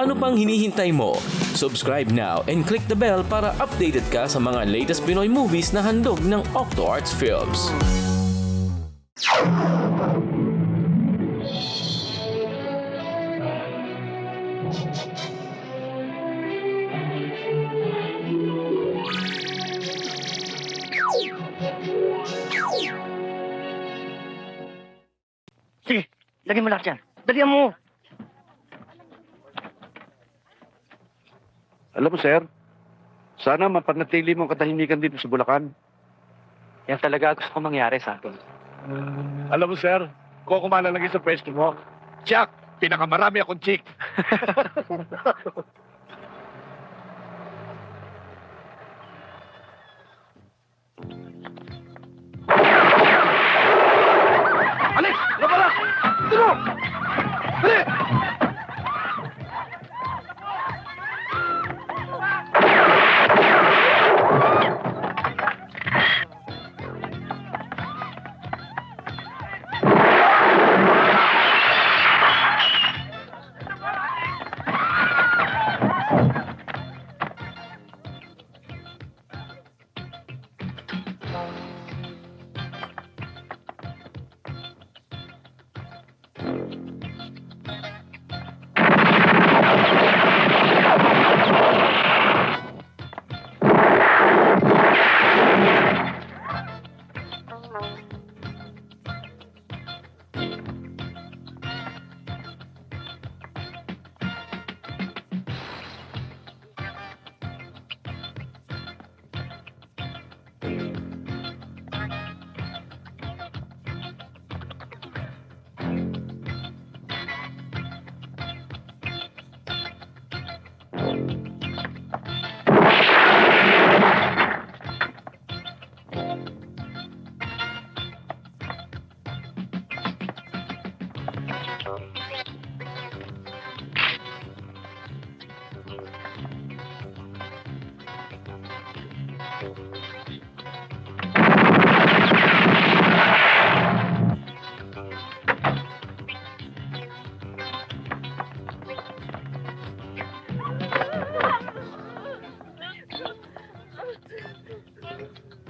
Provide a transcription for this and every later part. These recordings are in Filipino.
Ano pang hinihintay mo? Subscribe now and click the bell para updated ka sa mga latest Pinoy movies na handog ng Octo Arts Films. Sige, lagyan mo lahat yan. Dalihan mo. Alam mo, sir, sana mapanatili mo ang katahimikan dito sa Bulacan. Yan talaga gusto ko mangyari sa atin. Alam mo, sir, kung ako malalagay sa pwesto mo, Jack, pinakamarami akong chick. Alex! Labala! Sino? Dali!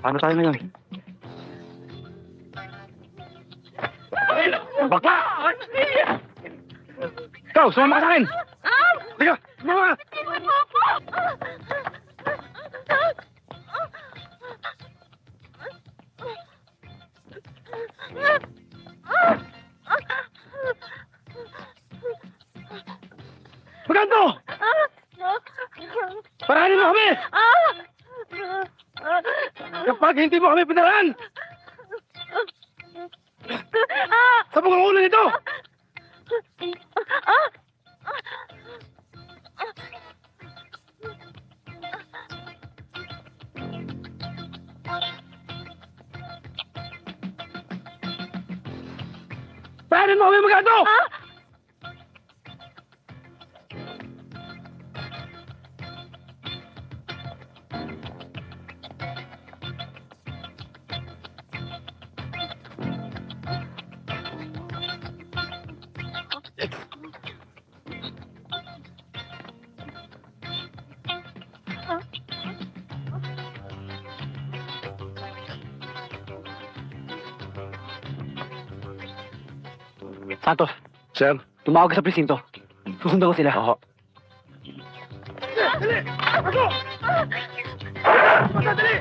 Paano tayo ngayon? Bakla! Ikaw, sumama ka sa akin! Liga! Sumama ka! Maganto! Parahanin mo kami! Kapag hindi mo kami pinaraan! Sabog ang ulo nito! Parahanin mo kami, Maganto! Santos, Sir? tumawag ka sa presinto. Susundan ko sila. Oo. Dali! Ako! Dali!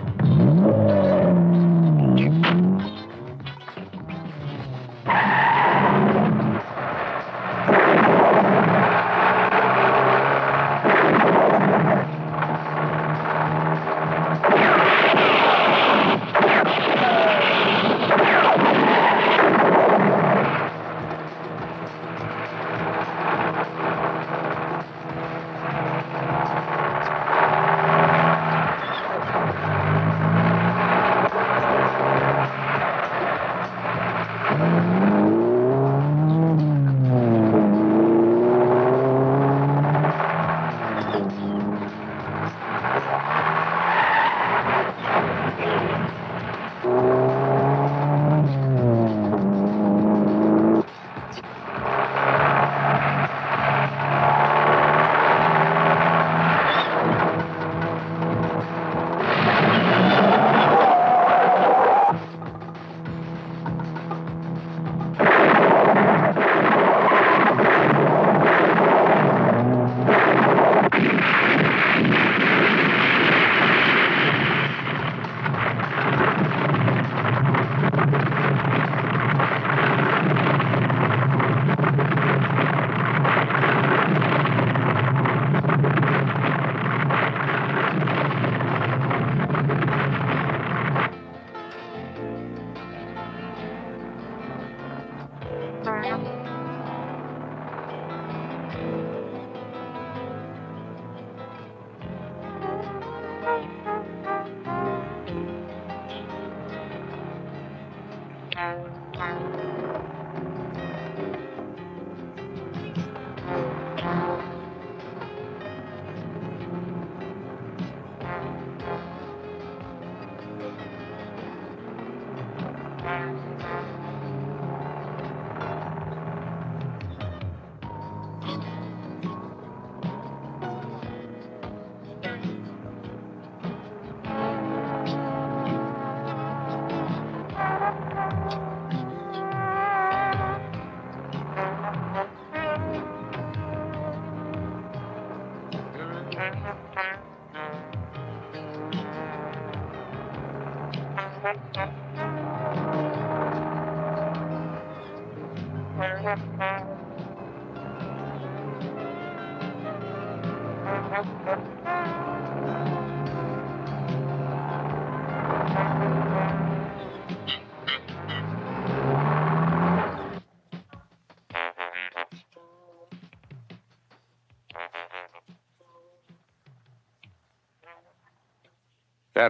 Sir,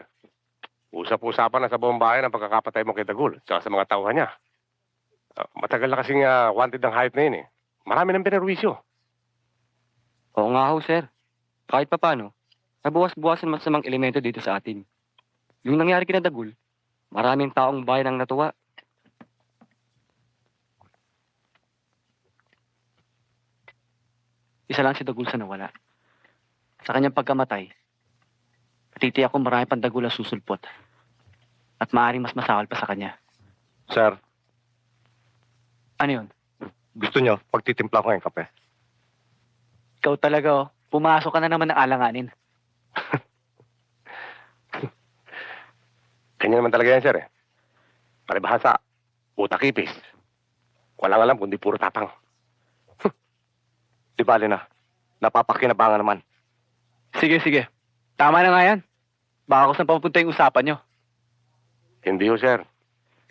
usap-usapan na sa buong bayan ang pagkakapatay mo kay Dagul at sa mga tauhan niya. Matagal na kasing wanted ng hayop na yun eh. Marami nang pinarwisyo. Oo nga ho, sir. Kahit pa paano, nabuwas-buwasan masamang elemento dito sa atin. Yung nangyari kina Dagul, maraming taong bayan ang natuwa. Isa lang si Dagul sa nawala. Sa kanyang pagkamatay, natitiyak ko marami pang Dagul ang susulpot. At maaaring mas masakal pa sa kanya. Sir, Ano yun? gusto niyo pagtitimpla ko ngayong kape? Ikaw talaga, oh. Pumasok ka na naman ng alanganin. Kanya naman talaga yan, sir eh. Palibhasa, utak-ipis. Walang alam kundi puro tapang. Di bali na. Napapakinabangan naman. Sige, sige. Tama na nga yan. Baka kung saan papunta yung usapan nyo. Hindi ho, sir.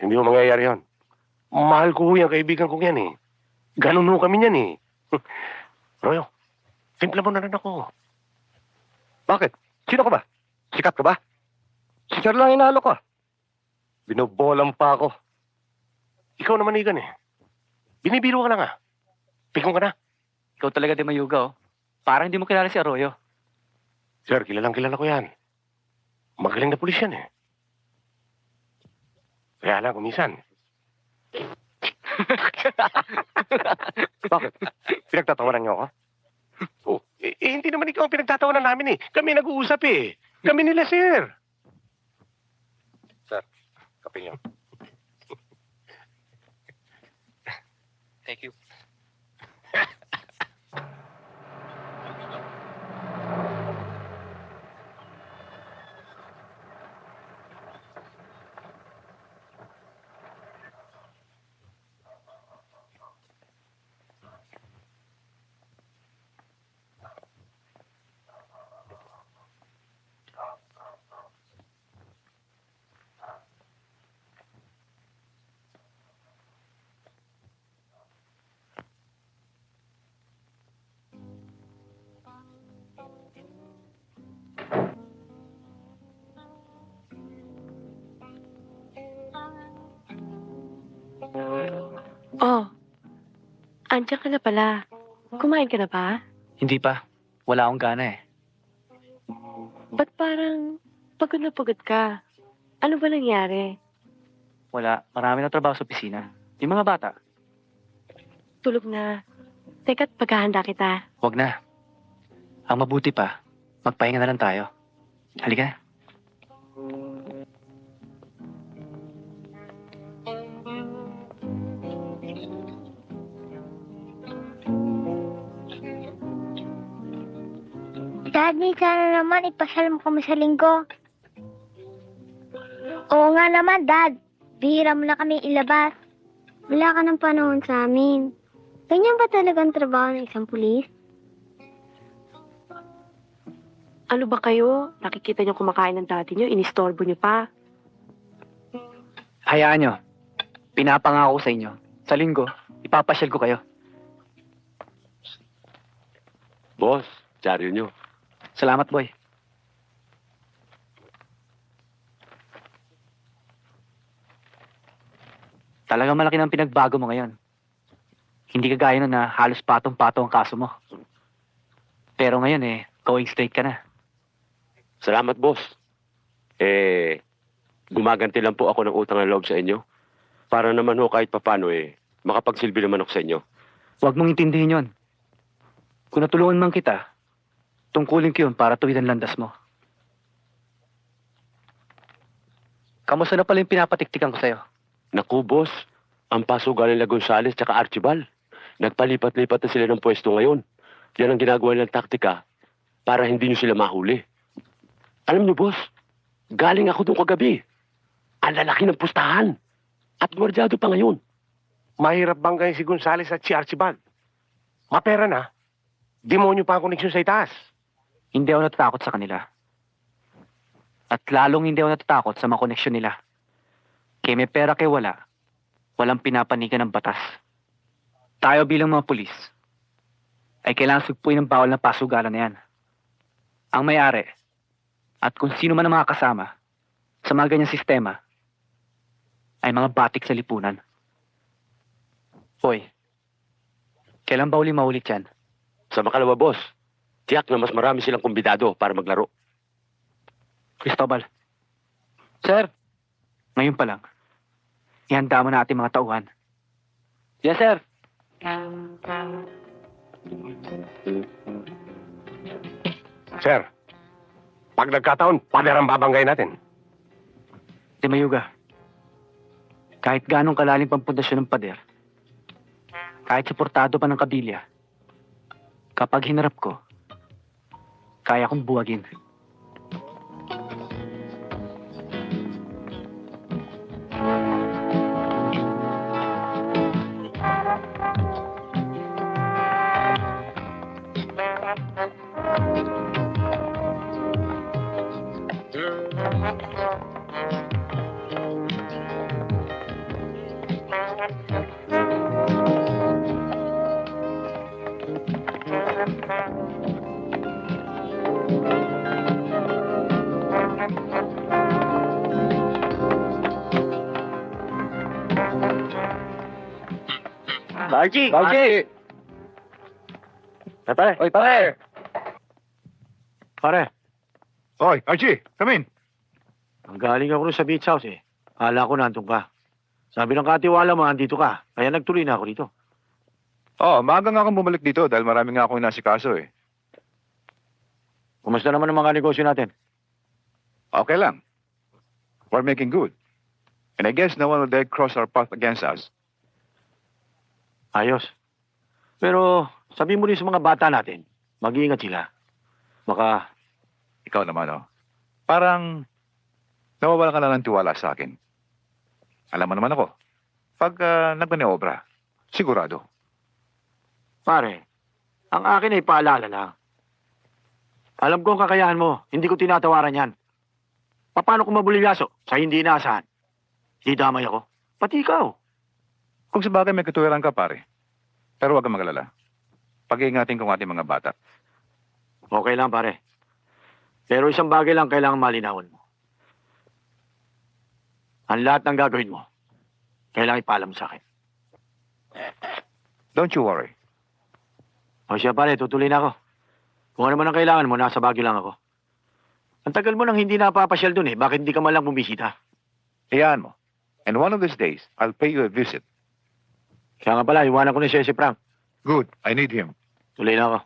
Hindi ho mangyayari yun. Mahal ko ho yung kaibigan kong yan eh. Ganun ho kami yan eh. Royo, timpla mo na rin ako. Bakit? Sino ka ba? Sikat ka ba? Si Sir lang inalo ka. Binobolam pa ako. Ikaw naman igan eh. Binibiro ka lang ah. Pikong ka na. Ikaw talaga di mayuga, oh. Parang hindi mo kilala si Arroyo. Sir, kilalang kilala ko yan. Magaling na pulis yan eh. Kaya lang, kumisan. Bakit? Pinagtatawanan niyo ako? Oh, hindi naman ikaw ang pinagtatawanan namin eh. Kami nag-uusap eh. Kami nila, sir. Sir, kape niyo. Thank you. Oh, andiyan ka na pala. Kumain ka na ba? Hindi pa. Wala akong gana eh. Ba't parang pagod na pagod ka? Ano ba nangyari? Wala. Marami na trabaho sa opisina. Yung mga bata, Tulog na. Teka't paghahanda kita. wag na. Ang mabuti pa, magpahinga na lang tayo. Halika na. Daddy, sana naman ipasal mo kami sa linggo. Oo nga naman, Dad. Bihira mo na kami ilabas. Wala ka ng panahon sa amin. Ganyan ba talagang trabaho ng isang pulis? Ano ba kayo? Nakikita niyo kumakain ng dati niyo, inistorbo niyo pa. Hayaan nyo. Pinapangako sa inyo. Sa linggo, ipapasyal ko kayo. Boss, dyaryo niyo. Salamat, boy. Talagang malaki ng pinagbago mo ngayon. Hindi ka gaya nun na halos patong-patong ang kaso mo. Pero ngayon going straight ka na. Salamat, boss. Gumaganti lang po ako ng utang na loob sa inyo. Para naman ho kahit papano makapagsilbi naman ako sa inyo. Huwag mong intindihin yon. Kung natulungan man kita, tungkulin ko yun para tuwid ang landas mo. Kamusta na pala yung pinapatiktikan ko sa'yo? Naku, boss. Ang paso galing La Gonzales tsaka Archibald. Nagpalipat-lipat na sila ng pwesto ngayon. Yan ang ginagawa nilang taktika para hindi nyo sila mahuli. Alam niyo, boss, galing ako doon kagabi. Ang lalaki ng pustahan. At gwardyado pa ngayon. Mahirap banggayin si Gonzales at si Archibald. Mapera na. Demonyo pa ang koneksyon sa itaas. Hindi ako natatakot sa kanila. At lalong hindi ako natatakot sa mga koneksyon nila. Kaya may pera kay wala, walang pinapanigan ng batas. Tayo bilang mga pulis, ay kailangan sugpuin ng bawal na pasugalan na yan. Ang may-ari, at kung sino man ang mga kasama, sa mga ganyang sistema, ay mga batik sa lipunan. Hoy, kailan ba uli maulit yan? Sa makalawa, boss, tiyak na mas marami silang kumbidado para maglaro. Cristobal. Sir, ngayon pa lang, ihanda mo na ating mga tauhan. Yes, sir. Sir, pag nagkataon, pader ang babanggayin natin. Di Mayuga, kahit ganong kalalim pang pundasyon ng pader, kahit suportado pa ng kabilya, kapag hinarap ko, kaya kong buwagin. Archie! Archie! Pare! Oy, pare! Pare, Oy, Archie, come in. Ang galing ako rin sa beach house eh. Akala ko nandun ka. Sabi ng katiwala mo, andito ka. Kaya nagtuloy na ako dito. Oh, maaga nga akong bumalik dito dahil marami nga akong inasikaso eh. Kumusta naman ang mga negosyo natin? Okay lang. We're making good. And I guess no one will dare cross our path against us. Ayos. Pero sabi mo rin sa mga bata natin, mag-iingat sila. Baka Ikaw naman, oh. Parang nawawala ka na ng tiwala sa akin. Alam mo naman ako, pag nagmaniobra, sigurado. pare, ang akin ay paalala lang. Alam ko ang kakayahan mo, hindi ko tinatawaran yan. Paano kung mabulilyaso sa hindi inaasahan? Hindi damay ako. Pati ikaw. Kung sa bagay may katuwiran ka, pare. Pero huwag kang magalala. Pag-iingatin ko ang ating mga bata. Okay lang, pare. Pero isang bagay lang kailangan malinawan mo. Ang lahat ng gagawin mo, kailangan ipaalam mo sa akin. Don't you worry. O siya, pare, tutuloy na ako. Kung ano man ang kailangan mo, nasa Baguio lang ako. Ang tagal mo nang hindi napapasyal dun eh. Bakit hindi ka man lang bumisita? Iyaan mo. And one of these days, I'll pay you a visit. Kaya nga pala, iwanan ko na siya si Frank. Good. I need him. Tuloy na ako.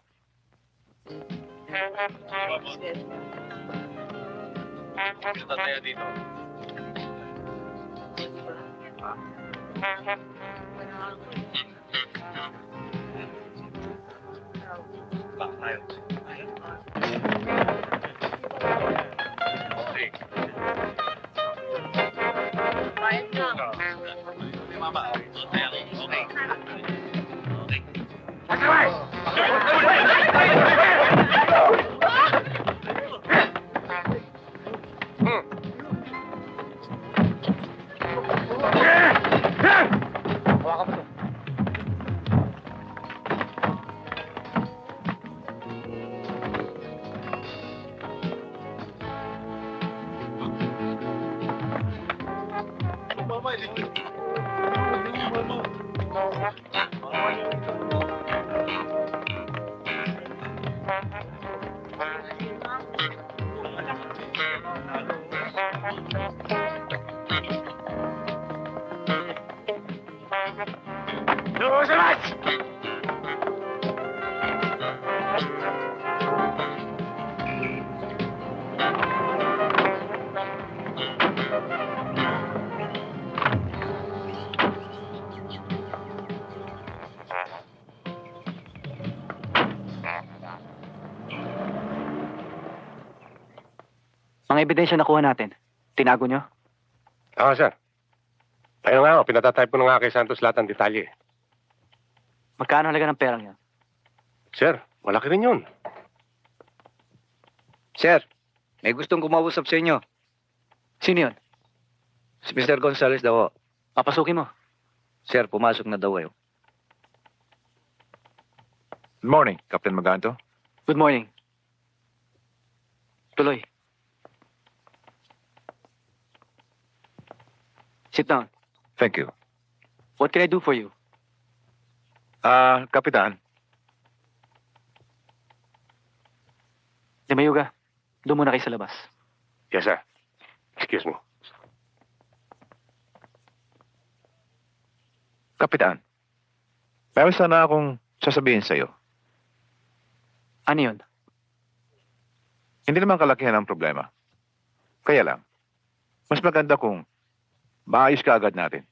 Mga ebidensya nakuha natin. Tinago nyo? Oo, sir. Ayun nga, pinatatype ko na nga kay Santos lahat ng detalye. Magkano halaga ng perang yan? Sir, malaki rin yun. Sir, may gustong kumausap sa inyo. Sino yun? Si Mr. Gonzales daw. Papasukin mo. Sir, pumasok na daw eh. Good morning, Captain Maganto. Good morning. Tuloy. Sit down. Thank you. What can I do for you? Kapitan, Limayuga, doon muna kayo sa labas. Yes, sir. Excuse me. Kapitan, meron sana akong sasabihin sa'yo. Ano yun? Hindi naman kalakihan ang problema. Kaya lang, mas maganda kung maayos ka agad natin.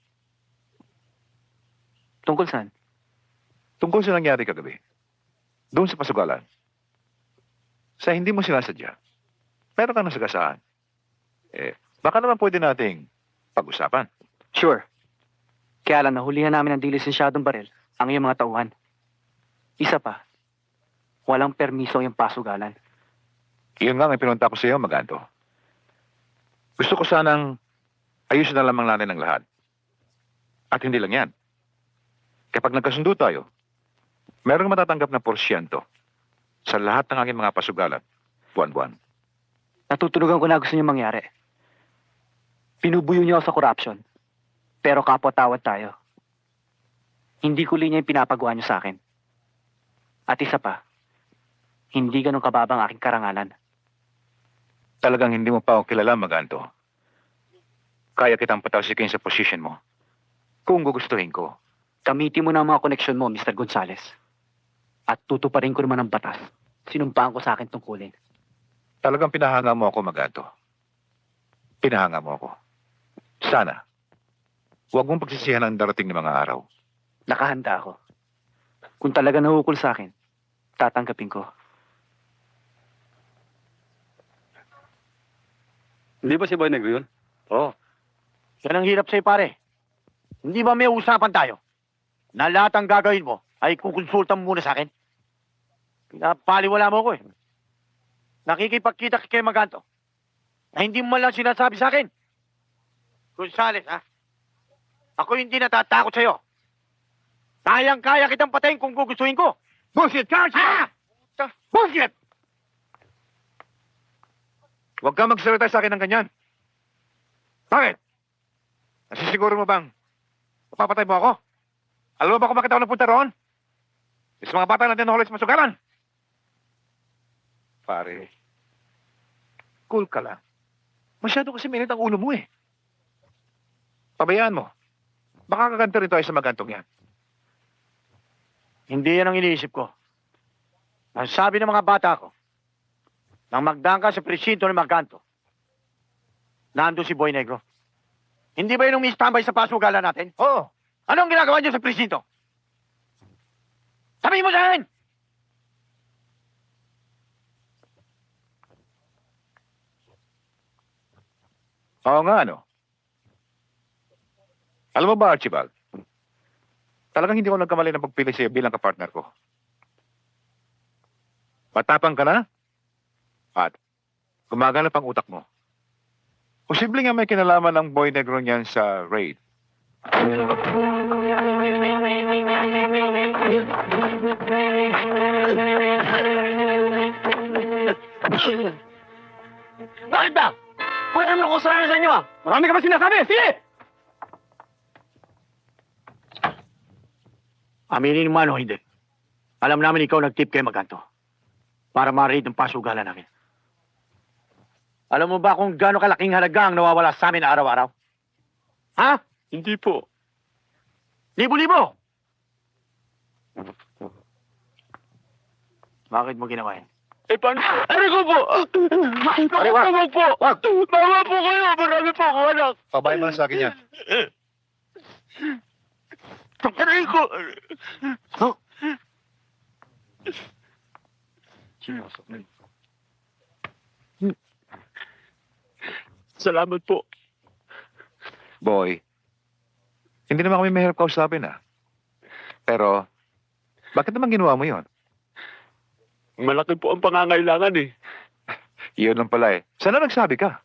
Tungkol saan? Tungkol sa nangyari kagabi, doon sa pasugalan, sa hindi mo sinasadya, meron kang nasagasaan. Baka naman pwede nating pag-usapan. Sure. Kaya lang nahulihan namin ng dilisensyadong baril ang iyong mga tauhan. Isa pa, walang permiso yung pasugalan. Iyon nga ang pinunta ko sa iyo, Maganto. Gusto ko sanang ayusin na lamang natin ang lahat. At hindi lang yan. Kapag nagkasundo tayo, merong matatanggap na porsyento sa lahat ng aking mga pasugalan, buwan-buwan. Natutunugan ko na gusto niyo mangyari. Pinubuyo niyo ako sa corruption. Pero kapwa-tawad tayo. Hindi ko linya yung pinapagawa niyo sa akin. At isa pa, hindi ganun kababa ang aking karangalan. Talagang hindi mo pa ako kilala, Maganto. Kaya kitang patalsikin sa posisyon mo. Kung gugustuhin ko. Gamitin mo na ang mga koneksyon mo, Mr. Gonzales. At tutuparin ko naman ang batas. Sinumpaan ko sa akin tungkulin. Talagang pinahanga mo ako, Maganto. Pinahanga mo ako. Sana, huwag mong pagsisihan ang darating na mga araw. Nakahanda ako. Kung talaga nahukol sa akin, tatanggapin ko. Hindi ba si Boy Negro yun? Oo. Yan ang hirap sa'yo, pare. Hindi ba may usapan tayo? Na lahat ang gagawin mo ay kukonsulta mo muna sa akin? Pinapaliwala mo ko eh. Nakikipagkita kay Maganto na hindi mo man lang sinasabi sa akin. Gonzales, ha? Ako hindi natatakot sa'yo. Kayang-kaya kitang patayin kung gugustuhin ko. Bullshit, Carl! Ah! Bullshit! Huwag ka magsalita sa akin ng ganyan. Bakit? Nasisiguro mo bang mapapatay mo ako? Alam mo ba kung bakit ako napunta roon? Sa mga bata natin nahulit sa masugalan. Pare, cool ka lang. Masyado kasi minit ang ulo mo eh. Pabayaan mo. Baka kaganto rin tayo sa magantong yan. Hindi yan ang iniisip ko. Ang sabi ng mga bata ko, nang magdaan ka sa presinto ng Maganto, nandun si Boy Negro. Hindi ba yun ang standby sa pasugalan natin? Oo. Ano ang ginagawa niyo sa presinto? Sabihin mo sa akin! Oo nga, ano? Alam mo ba, Archibald? Talagang hindi ko nagkamali ng pagpili sa'yo bilang kapartner ko. Matapang ka na? At gumaganap ang utak mo. Posible nga may kinalaman ng Boy Negro niyan sa raid. Bakit ba? Wala naman ako kasalanan sa inyo ah! Marami ka ba sinasabi? Sige! Aminin mo ano, hindi. Alam namin ikaw nag-tip kay Maganto para ma-raid ng pasugalan namin. Alam mo ba kung gaano kalaking halaga ang nawawala sa amin araw-araw? Ha? Hindi po. Libo-libo! Bakit mo ginawa yan? Eh, paano po? Ano ko po? Pare, wag! Wag po! Wag! Mama po kayo! Marami po ako, anak! Pabayan mo na sa akin yan. Aray ko! Salamat po. Boy, hindi naman kami mahirap kausapin Pero, bakit naman ginawa mo yon? Malaki po ang pangangailangan eh. Iyon lang pala Sana nagsabi ka?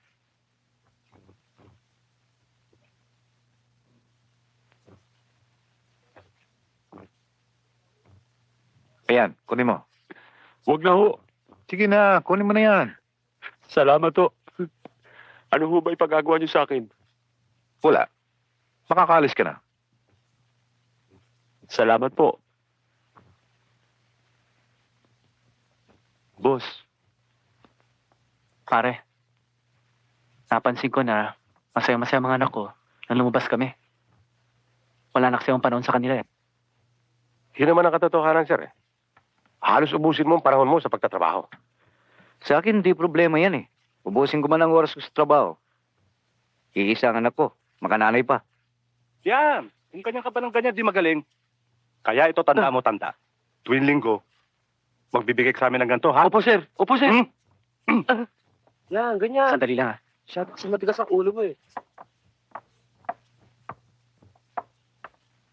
Ayan, kunin mo. Huwag na ho. Sige na, kunin mo na yan. Salamat ho. Ano ho ba ipagagawa niyo sa akin? Wala. Makakaalis ka na. Salamat po. Boss, Pare, napansin ko na masaya-masaya mga anak ko nang lumabas kami. Wala na kasi akong panahon sa kanila Yun naman ang katotohanan, sir. Halos ubusin mo ang panahon mo sa pagtatrabaho. Sa akin, hindi problema yan Ubusin ko man ang oras ko sa trabaho. Iisa ang anak ko. Makananay pa. Yan. Kung kanya ka pa ng ganyan, di magaling. Kaya ito, tanda mo, tanda. Tuwing linggo, magbibigay ka sa amin ng ganito, ha? Opo, sir. Opo, sir. Yan, ganyan. Sandali lang Masyado kasi matigas ang ulo mo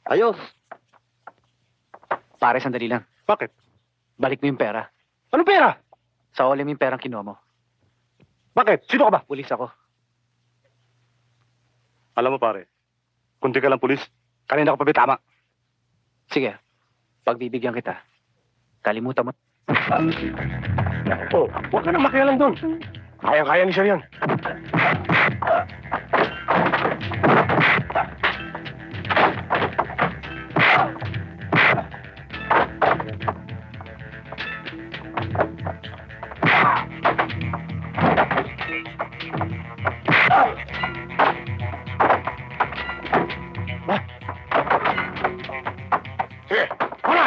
Ayos. Pare, sandali lang. Bakit? Balik mo yung pera. Anong pera? Sa mo yung perang kinuha mo. Bakit? Sino ka ba? Pulis ako. Alam mo, pare, kung di ka lang pulis, kanina ka pa ba tama? Sige, pagbibigyan kita. Kalimutan mo. Oh, huwag ka nang makialam doon. Kaya-kaya ni sir yan. Sige, wala!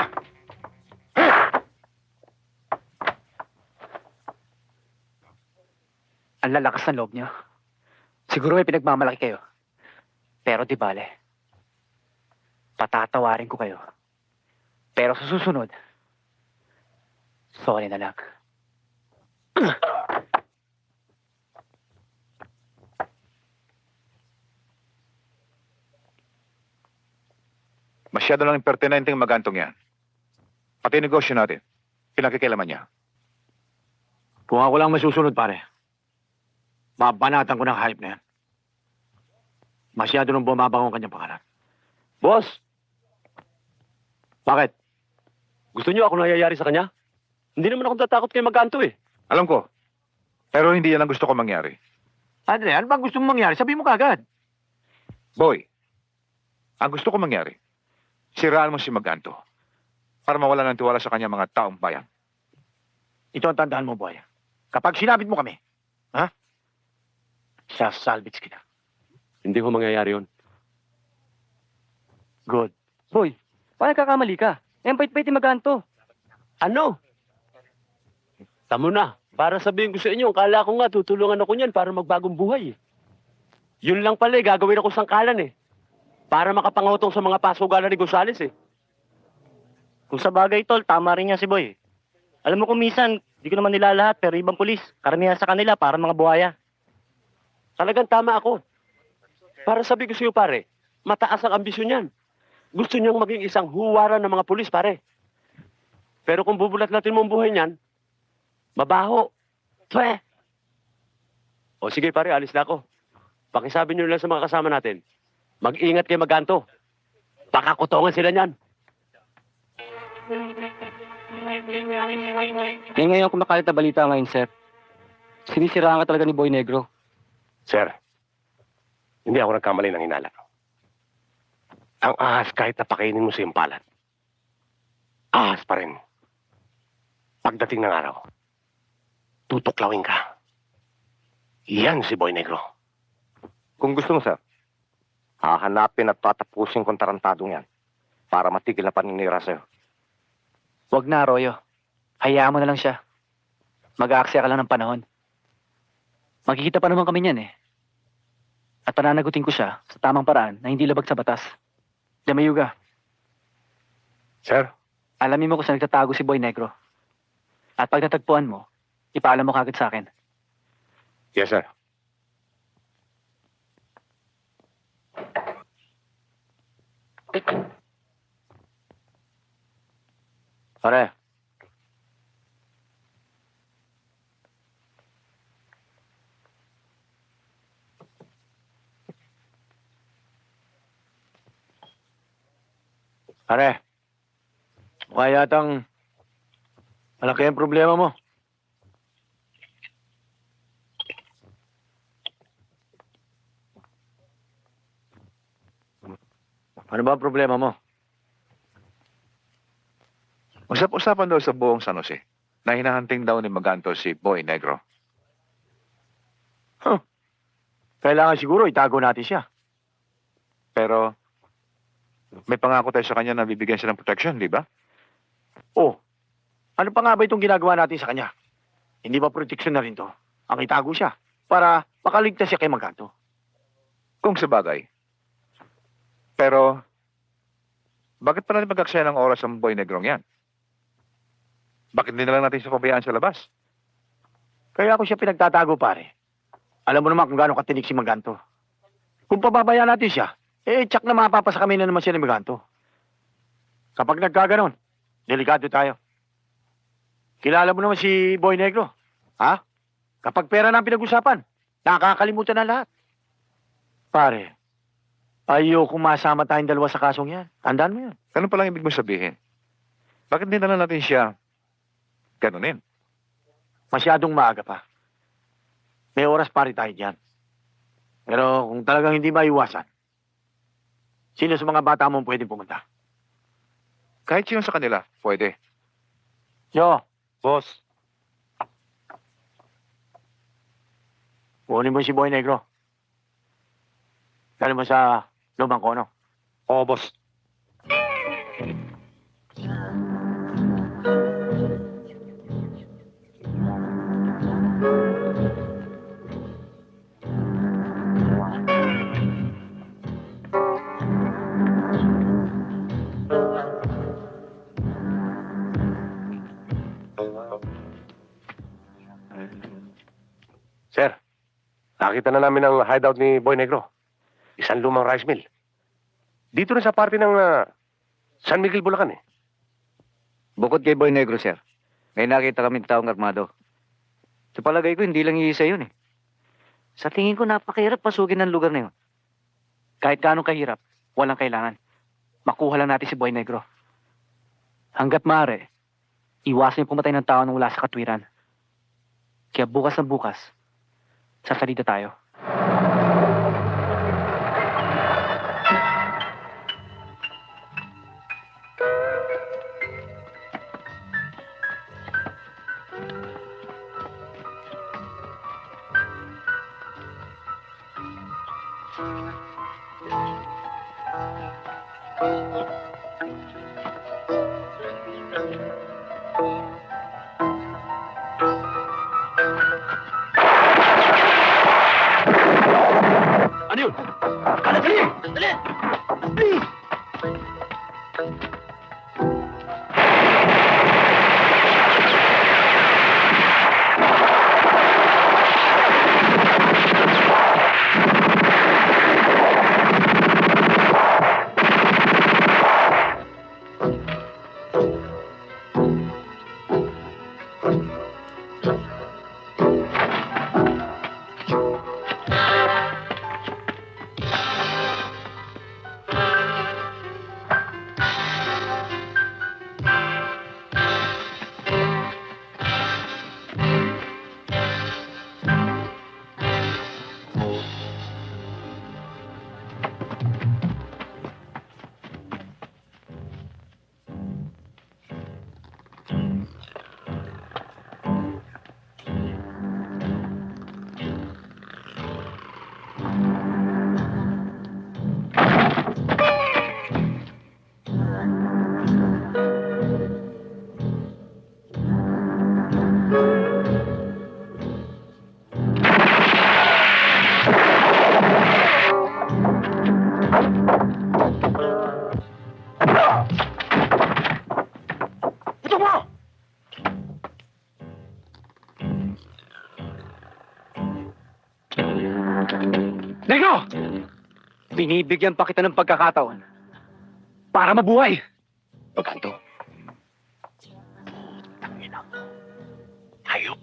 Ang lalakas ng loob niyo. Siguro may pinagmamalaki kayo. Pero di bale. Patatawarin ko kayo. Pero sa susunod, sorry na lang. Masyado lang impertinente yung magantong yan. Pati yung negosyo natin, pinakikilaman niya. Kung ako lang masusunod, pare, mabanatan ko ng hype na yan. Masyado nang bumabango ang kanyang pangalan. Boss, Bakit? gusto niyo ako nayayari sa kanya? Hindi naman ako tatakot kay Maganto eh. Alam ko. Pero hindi yan ang gusto ko mangyari. Andre, ano bang gusto mong mangyari? Sabi mo kagad. Boy, ang gusto ko mangyari, siraan mo si Maganto para mawala ng tiwala sa kanya mga taong bayan. Ito ang tandaan mo, boy. Kapag sinabit mo kami, sasalvage kita. Hindi ko mangyayari yun. Good. Boy, paano kakamali ka? Eh, bait-bait yung Maganto. Ano? Tamo na. Para sabihin ko sa inyo, kala ko nga tutulungan ako niyan para magbagong buhay eh. Yun lang pala gagawin ako sangkalan eh. Para makapangutong sa mga pasugalan ni Gonzales eh. Kung sa bagay, tol, tama rin yan si Boy. Alam mo kung minsan, di ko naman nila lahat, pero ibang pulis, karamihan sa kanila, para mga buhaya. Talagang tama ako. Para sabi ko sa iyo pare, mataas ang ambisyon niyan. Gusto niyang maging isang huwaran ng mga pulis pare. Pero kung bubulat-latin mo ang buhay niyan, mabaho. Twe! O sige pare, alis na ako. Pakisabi niyo lang sa mga kasama natin, mag-ingat kay Maganto. Baka kutongan sila niyan. Ngayon kumakalit na balita ngayon, sir. Sinisiraan ka talaga ni Boy Negro. Sir, hindi ako nagkamali ng hinala. Ang ahas kahit napakainin mo sa impalan, ahas pa rin. Pagdating ng araw, tutuklawin ka. Yan si Boy Negro. Kung gusto mo, sir, hahanapin at tatapusin kong tarantadong yan para matigil na paninira sa'yo. Huwag na, Arroyo. Hayaan mo na lang siya. Mag-aaksaya ka lang ng panahon. Magkikita pa naman kami niyan eh. At pananagutin ko siya sa tamang paraan na hindi labag sa batas. Damayuga, Sir, alamin mo kung saan nagtatago si Boy Negro. At pag natagpuan mo, ipaalam mo kagad sa akin. yes, sir. Pare. Pare. Mukha yatang malaki ang problema mo. Ano ba ang problema mo? Usap-usapan daw sa buong San Jose na hinahanting daw ni Maganto si Boy Negro. Kailangan siguro itago natin siya. Pero may pangako tayo sa kanya na bibigyan siya ng protection, di ba? Oh, ano pa nga ba itong ginagawa natin sa kanya? Hindi ba protection na rin to? Ang itago siya para makaligtas siya kay Maganto. Kung sa bagay. Pero, bakit pa natin mag-aksaya ng oras ang Boy Negrong yan? Bakit hindi na lang natin siya pabayaan sa labas? Kaya ako siya pinagtatago, pare. Alam mo naman kung gaano katinik si Maganto. Kung pababayaan natin siya, tsak na mapapasa kami na naman siya ni Maganto. Kapag nagkaganon, delikado tayo. Kilala mo naman si Boy Negro, ha? Kapag pera na ang pinag-usapan, nakakalimutan na lahat. Pare, ayoko masama tayong dalawa sa kasong yan. Tandaan mo yan. Ano palang ibig mo sabihin? Bakit hindi na lang natin siya ganunin? Masyadong maaga pa. May oras pa rin tayo dyan. Pero kung talagang hindi maiwasan, sino sa mga bata mo pwedeng pumunta? Kahit sino sa kanila, pwede. Yo, Boss. kunin mo si Boy Negro. Dali mo sa lumang kono. Oo, boss. Sir, nakita na namin ang hideout ni Boy Negro. Isang lumang rice mill. Dito na sa parte ng San Miguel, Bulacan eh. Bukod kay Boy Negro, sir, may nakita kaming taong armado. Sa palagay ko, hindi lang iisa yun eh. Sa tingin ko, napakahirap pasukin ng lugar na yun. Kahit gaano kahirap, walang kailangan. Makuha lang natin si Boy Negro. Hanggat maaari, iwasan yung pumatay ng tao nang wala sa katwiran. Kaya bukas na bukas, sasalita tayo. Ano yun? Dali! Dali! Dali! Negro! Binibigyan pa kita ng pagkakataon para mabuhay. Maganto. Tangina. Hayop.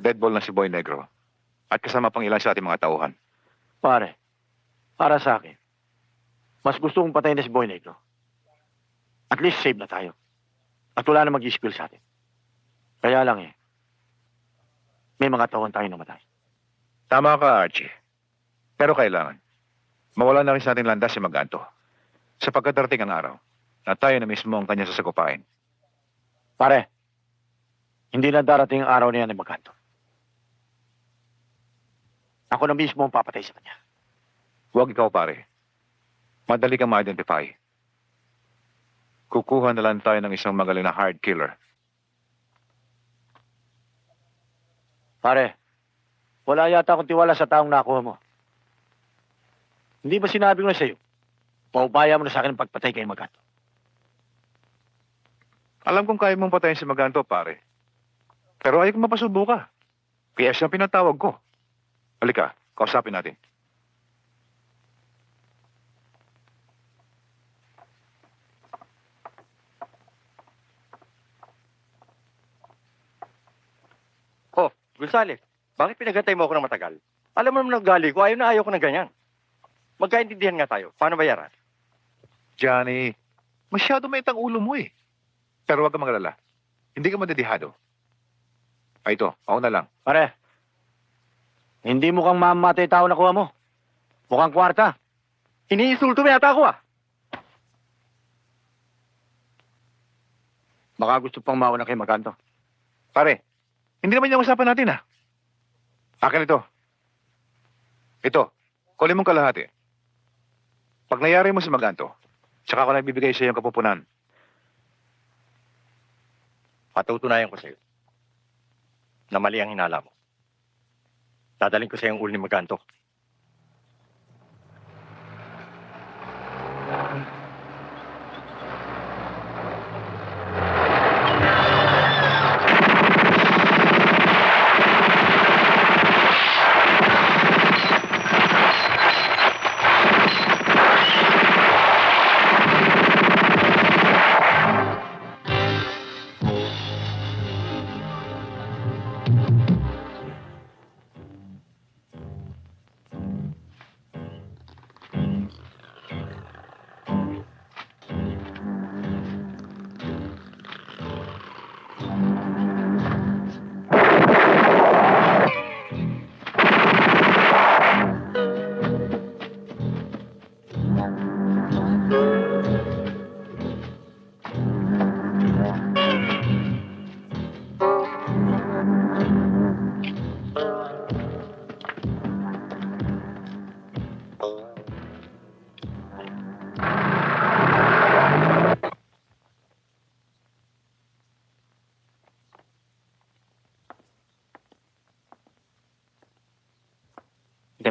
Deadball na si Boy Negro. At kasama pang ilan sa ating mga tauhan. Pare, para sa akin, mas gusto kong patayin na si Boy Negro. At least save na tayo. At wala na mag-i-spill sa atin. Kaya lang may mga tauhan tayo namatay. Tama ka, Archie. Pero kailangan. Mawala na rin sa ating landas si Maganto. Sapagkat darating ang araw na tayo na mismo ang kanya sasagupain. Pare, hindi na darating ang araw na yan ni Maganto. Ako na mismo ang papatay sa kanya. Huwag ikaw, pare. Madali kang ma-identify. Kukuha na lang tayo ng isang magaling na hard killer. Pare, wala yata akong tiwala sa taong nakuha mo. Hindi ba sinabi ko na sa'yo? Paubaya mo na sa akin ang pagpatay kay Maganto. Alam kong kaya mong patayin si Maganto, pare. Pero ayaw kong mapasubo ka. Kaya siya ang pinatawag ko. Halika, kausapin natin. Oh, Gonzales, bakit pinagantay mo ako ng matagal? Alam mo naman ugali ko, ayaw ko ng ganyan. Magkaintindihan nga tayo. Paano bayaran? Johnny, masyado mait ang ulo mo eh. Pero huwag kang magalala. Hindi ka madedihado. Ay ito, ako na lang. Pare, hindi mukhang mamatay tao na kuha mo. Mukhang kwarta. Iniinsulto mo yata ako ah. Baka gusto pang mauna kay Maganto. Pare, hindi naman yung usapan natin ah. Akin ito. Ito, kunin mong kalahati. Pag nayari mo si Maganto, tsaka ako nagbibigay sa iyo ang kapupunan. Patutunayan ko sa'yo na mali ang hinala mo. Dadaling ko sa'yo ang ulo ni Maganto.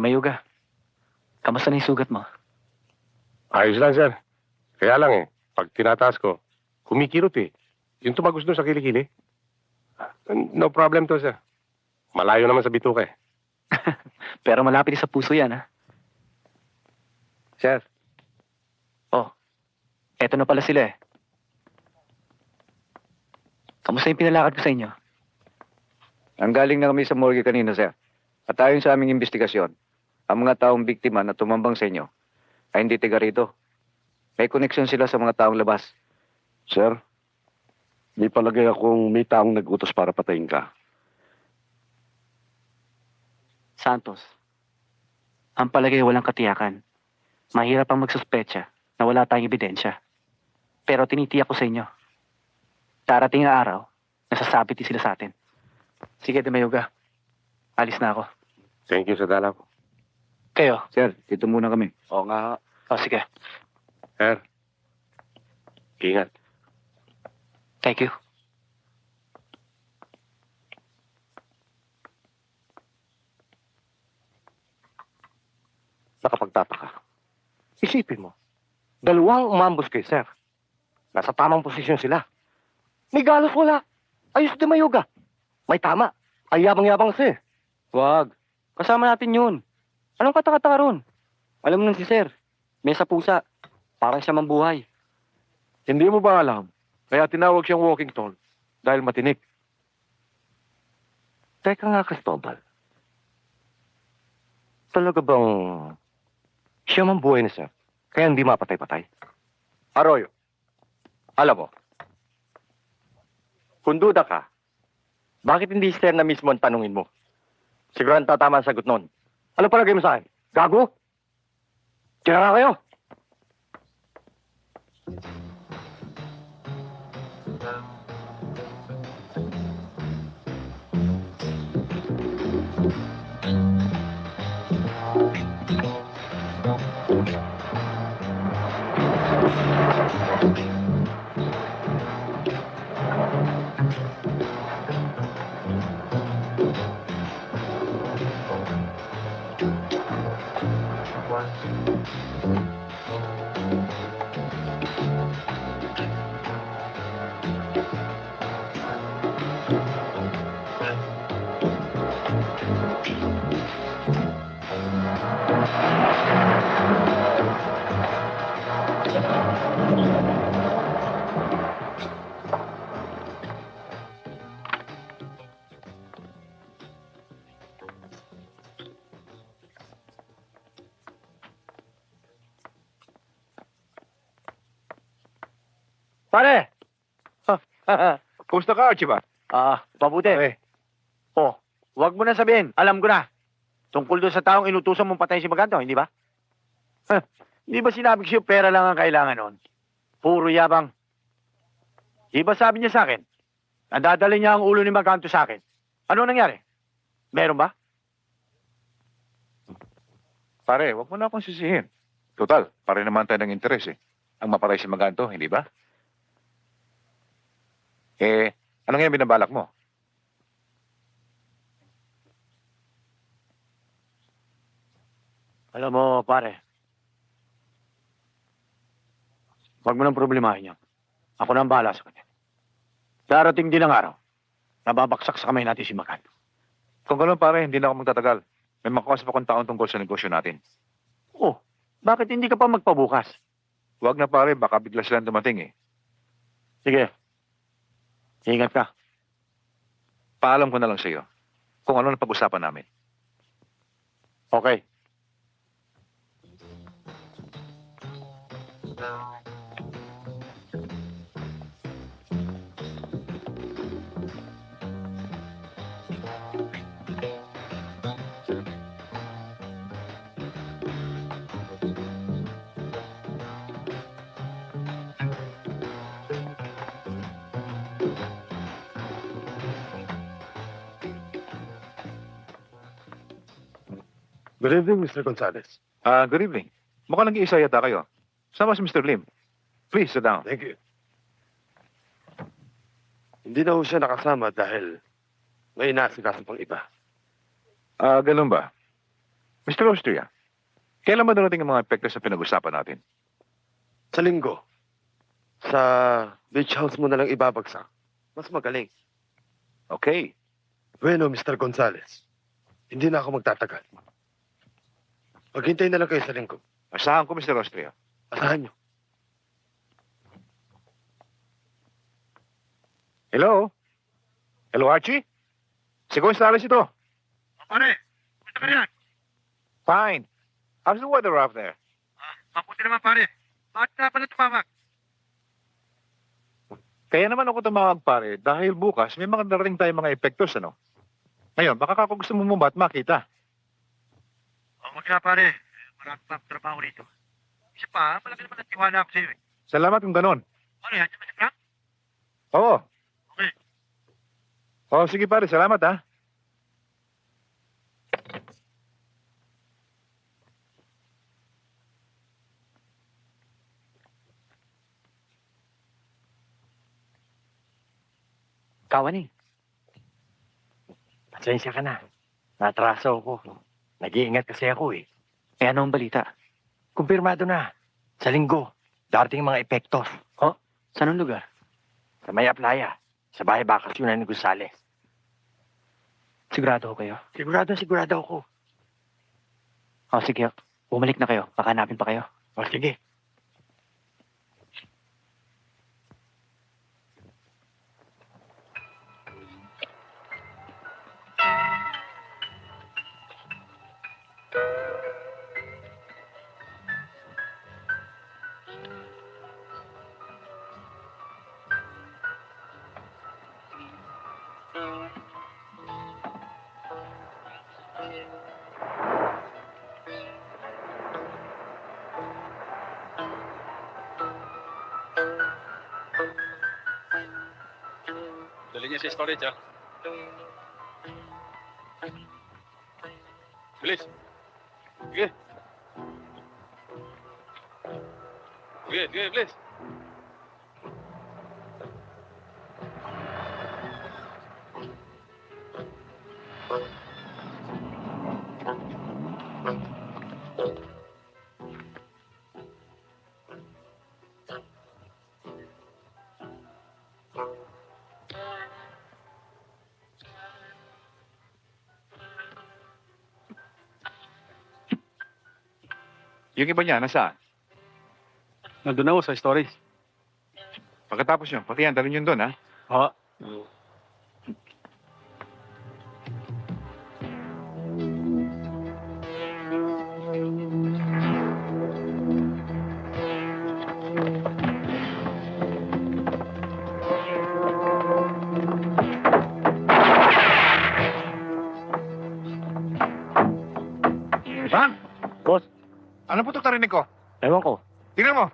Mayuga, kamusta na yung sugat mo? Ayos lang, sir. Kaya lang pag tinataas ko, kumikirot Yung tumagos doon sa kilikili. No problem to, sir. Malayo naman sa bituka Pero malapit sa puso yan, ha? Sir, Oh, eto na pala sila Kamusta yung pinalakad ko sa inyo? ang galing na kami sa morgue kanina, sir. At ayon sa aming investigasyon, ang mga taong biktima na tumambang sa inyo ay hindi tiga rito. May koneksyon sila sa mga taong labas. Sir, may palagay akong may taong nag-utos para patayin ka. Santos, ang palagay walang katiyakan. Mahirap ang magsuspecha na wala tayong ebidensya. Pero tinitiyak ko sa inyo, darating ang araw, nasasabit din sila sa atin. Sige, Mayuga. Alis na ako. Thank you sa dala ko. Kayo? Sir, dito muna kami. Oo nga. Oh, sige. Sir, ingat. Thank you. Nakapagtataka. Isipin mo, Dalawang umambos kay sir. Nasa tamang posisyon sila. May galos wala. Ayos din may yoga. May tama. Ay yabang-yabang kasi. Wag. Kasama natin yun. Anong katakataka ron? Alam mo nun si Sir, mesa pusa. Parang siya mambuhay. Hindi mo ba alam? Kaya tinawag siyang walking tall dahil matinik. Teka nga, Cristobal. Talaga bang siya man buhay na sir? Kaya hindi mapatay-patay? Arroyo, alam mo, Kung duda ka, bakit hindi si sir na mismo ang tanungin mo? Siguro tama ang sagot nun. Ano palagay mo sa akin? Gago? Tira kayo! Pare! kumusta ka, Archie ba? Mabuti. Okay. Oh, wag mo na sabihin. Alam ko na. Tungkol doon sa taong inutusan mong patayin si Maganto, hindi ba? Hindi ba sinabi ko sa'yo pera lang ang kailangan nun? Puro yabang. Di ba sabi niya sa akin? Nadadali niya ang ulo ni Maganto sa akin. Ano nangyari? Meron ba? Pare, wag mo na akong sisihin. Total, pare naman tayo ng interes eh. Ang maparay si Maganto, hindi ba? Ano nga binabalak mo? Alam mo, pare. Wag mo nang problemahin yan. Ako na ang bahala sa kanya. Darating din ang araw. Nababaksak sa kamay natin si Maganto. Kung gano'n pare, hindi na ako magtatagal. May makakusap akong taon tungkol sa negosyo natin. Oh, bakit hindi ka pa magpabukas? Wag na pare, baka bigla silang dumating eh. Sige. Ingat ka. Paalam ko na lang sa iyo kung ano na pag-usapan namin. Okay. Good evening, Mr. Gonzales. Good evening. Mukhang nag-iisa yata kayo. Sama si Mr. Lim. Please, sit down. Thank you. Hindi na ho siya nakasama dahil may inaasikaso pang iba. Ganun ba? Mr. Austria, kailan ba darating ang mga epekto sa pinag-usapan natin? Sa linggo, sa beach house mo na lang ibabagsak. Mas magaling. Okay. Bueno, Mr. Gonzales, hindi na ako magtatagal. Maghintay na lang kayo sa linggo. Asahan ko, Mr. Austria. Asahan nyo. Hello? Hello, Archie? Si Gonzales ito. Pare, punta ka yan. Fine. How's the weather out there? Mabuti naman, pare. Bakit na pala tumawag? Kaya naman ako tumawag, pare, dahil bukas may mga darating tayong mga epektos, ano? Ngayon, baka kako gusto mo ba at makita? Wag na, pare. Marami pa trabaho rito. Isa pa, malaki naman ang tiwala ako sa'yo. Salamat kung ganon. Ano yan? Diyan Oo. Okay. Oh, sige pare, salamat ha. Kawan eh. Pasensya ka na. Natraso ako. Nag-iingat kasi ako eh. Eh ano ang balita? Kumpirmado na. Sa linggo, Darating yung mga epektos. Saan ang lugar? Sa may playa. Sa bahay bakasyonan ni Gonzales. Sigurado ho kayo? Sigurado ako. O sige, bumalik na kayo. Baka hanapin pa kayo. O sige. Dali niya sa storage, ah. Bilis. Sige. Sige, bilis. Yung iba niya, nasaan? Nandun na ako sa storage. Pagkatapos yun, pati yan, dalhin yun doon, ha? Oo. Bang! Boss, Ano po ito narinig ko? ewan ko. Tingnan mo!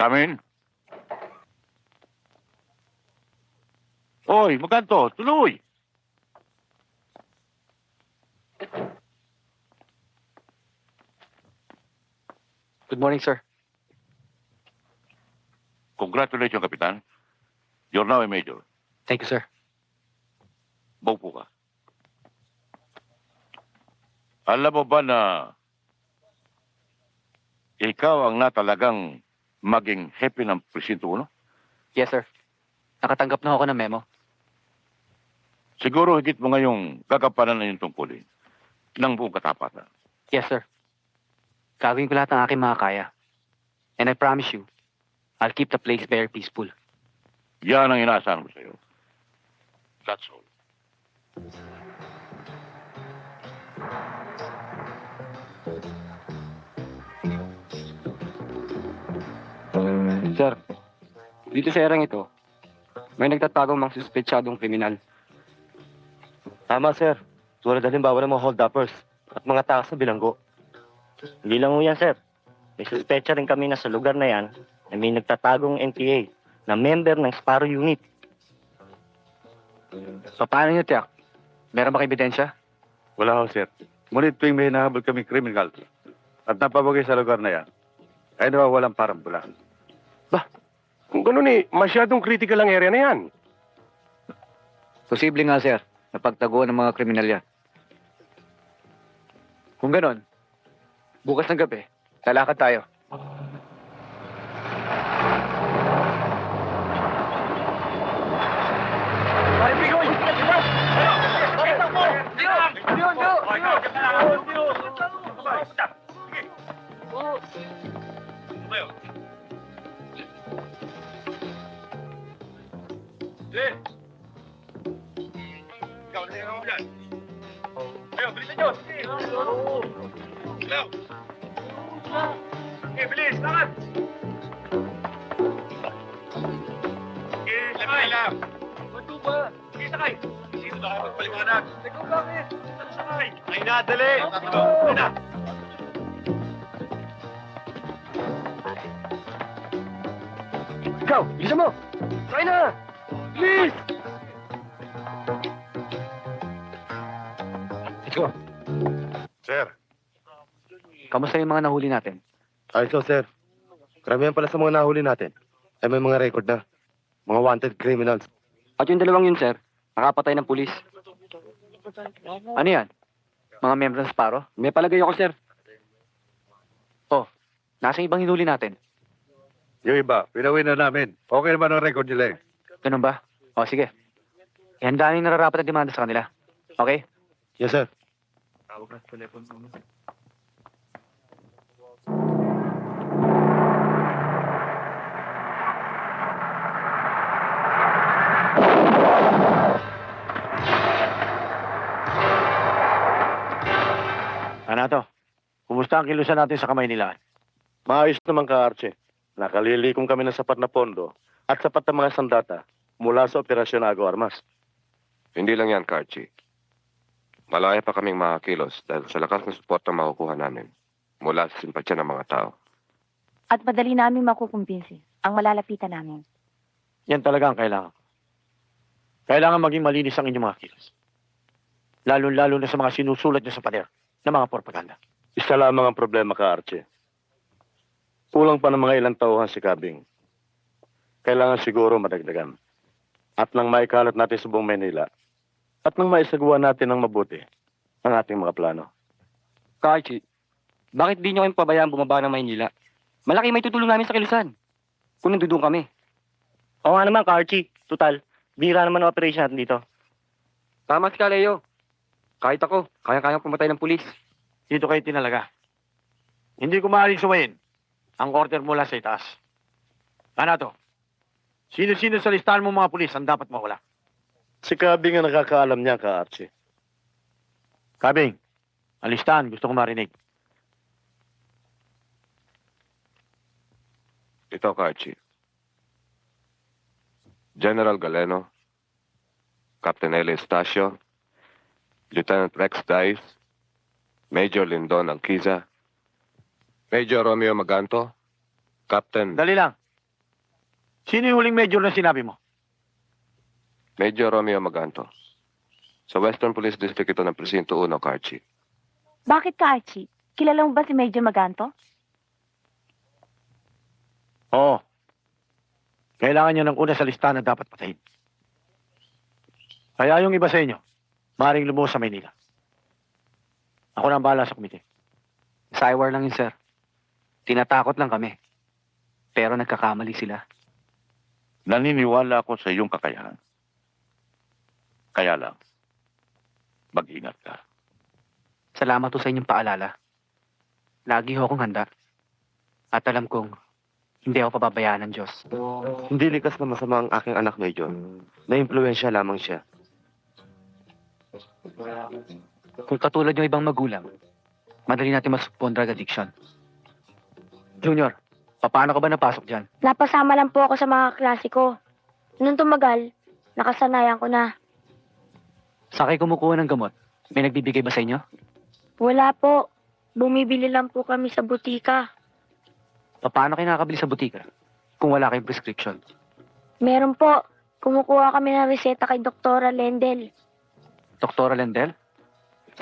Come in. Hoy, Maganto, tuloy! Good morning, sir. Congratulations, Kapitan. You're now a major. Thank you, sir. Baupo ka. Alam mo ba na ikaw ang natalagang maging hepe ng Presinto 1? Yes, sir. Nakatanggap na ako ng memo. Siguro higit mo ngayong gagampanan na yung tungkulin ng buong katapatan. Yes, sir. Gagawin ko lahat ng aking makakaya. And I promise you, I'll keep the place very peaceful. Yan ang inaasahan ko sa'yo. That's all. Sir, dito sa erang ito, may nagtatagong mga suspetsyadong kriminal. Tama, sir. Tulad halimbawa ng mga hold-uppers at mga takas na bilanggo. Hindi lang ho yan, sir. May suspetsa rin kami na sa lugar na yan na may nagtatagong NPA na member ng Sparrow Unit. So, paano nyo, Tiyak? Meron ba kayo ebidensya? Wala ho, sir. Ngunit tuwing may hinahabol kami criminal at napabagay sa lugar na yan, ay nawawalan parang bulan. Kung ganun masyadong critical ang area na yan. Posible nga, sir, na pagtaguan ng mga kriminal yan. Kung ganon, bukas ng gabi, lalakad tayo. Ikaw, bilisan mo! Sakay na! Please! Let's go. Sir. Kamusta yung mga nahuli natin? Ayos lang, sir. Karamihan pala sa mga nahuli natin ay may mga record na. Mga wanted criminals. At yung dalawang yun, sir, nakapatay ng pulis. Ano yan? Mga miyembro ng Sparrow? May palagay ako, sir. Oh, nasa ibang hinuli natin. Yung iba, pinawin na namin. Okay naman ang record nila eh. Ganun ba? O, sige. Ihandaan yung nararapat na demanda sa kanila. Okay? Yes, sir. Ano to? Kumusta ang kilusan natin sa kamay nila? Maayos naman ka, Archie. Nakalilikom kami ng sapat na pondo at sapat na mga sandata mula sa Operasyon Ago Armas. Hindi lang yan, Karchi. Malaya pa kaming makakilos dahil sa lakas ng suporta makukuha namin mula sa simpatsya ng mga tao. At madali namin makukumbinsi ang malalapitan namin. Yan talaga ang kailangan. Kailangan maging malinis ang inyong mga kilos. Lalo-lalo na sa mga sinusulat nyo sa pader na mga propaganda. Isa lamang ang problema ka, Archie. Kulang pa ng mga ilang tauhan si Kabing. Kailangan siguro madagdagan. At nang maikalat natin sa buong Manila, at nang maisagawa natin ng mabuti ang ating mga plano. Karchi, bakit di nyo kayong pabayaan bumaba ng Maynila? Malaki may tutulong namin sa kilusan. Kung nandudun kami. Oo nga naman, Karchi. Total, bira naman ang operation natin dito. Tama si Kaleo. Kahit ako, kaya-kaya pumatay ng pulis. Dito kayo tinalaga. Hindi ko maaaring sumayin ang order mula sa itaas. Ano to? Sino-sino sa listahan mo mga pulis ang dapat mawala? Si Kabing ang nakakaalam niya ka, Archie. Kabing, ang listahan gusto ko marinig. Ito, Karchi. General Galeno, Captain Eli Estacio, Lieutenant Rex Dice, Major Lindon Alquiza, Major Romeo Maganto, Captain... Dali lang. Sino yung huling major na sinabi mo? Medyo Romeo Maganto. Sa Western Police District ito ng Presinto 1, Carchi. Bakit ka, Archie? Kilala mo ba si Major Maganto? Oo. Kailangan niyo ng una sa listahan na dapat patayin. Kaya yung iba sa inyo, maaaring lumuwas sa Maynila. Ako na ang bahala sa komite. Cywar lang yun, sir. Tinatakot lang kami. Pero nagkakamali sila. Naniniwala ako sa iyong kakayahan. Kaya lang, mag-ingat ka. Salamat po sa inyong paalala. Lagi ho akong handa. At alam kong hindi ako pababayaan ng Diyos. Hindi likas na masama ang aking anak, Major. Na-impluensya lamang siya. Kung katulad yung ibang magulang, madali natin masupon drug addiction. Junior, paano ka ba napasok dyan? Napasama lang po ako sa mga klase ko. Nung tumagal, nakasanayan ko na. Sa kayo kumukuha ng gamot, may nagbibigay ba sa inyo? Wala po. Bumibili lang po kami sa butika. Paano kayo nakakabili sa butika kung wala kayong prescription? Meron po. Kumukuha kami ng reseta kay Doktora Lendel. Doktora Lendel?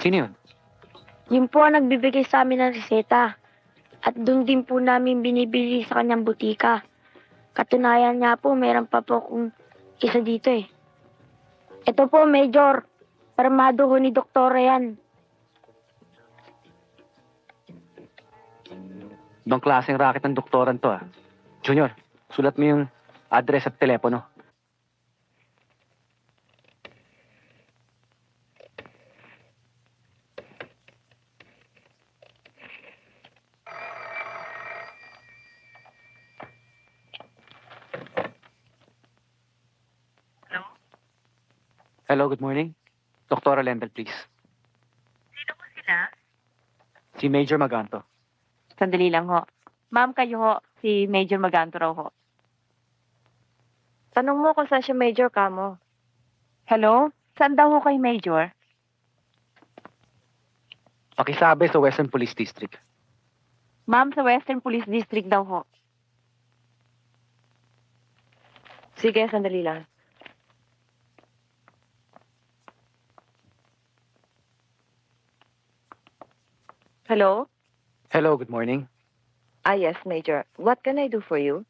Sino yun? Yun po ang nagbibigay sa amin ng reseta. At doon din po namin binibili sa kanyang butika. Katunayan niya po, meron pa po kung isa dito eh. Ito po, Major. Parmado ho ni Doktora yan. Ibang klaseng racket ng doktoran to ah. Junior, sulat mo yung address at telepono. Hello, good morning. Doktora Lendel, please. Sino po sila? Si Major Maganto. Sandali lang ho. Ma'am, kayo ho. Si Major Maganto raw ho. Tanong mo kung saan siya Major kamo. Hello? Saan daw ho kay Major? Pakisabi sa Western Police District. Ma'am, sa Western Police District daw ho. Sige, sandali lang. Hello? Hello, good morning. Ah, yes, Major. What can I do for you?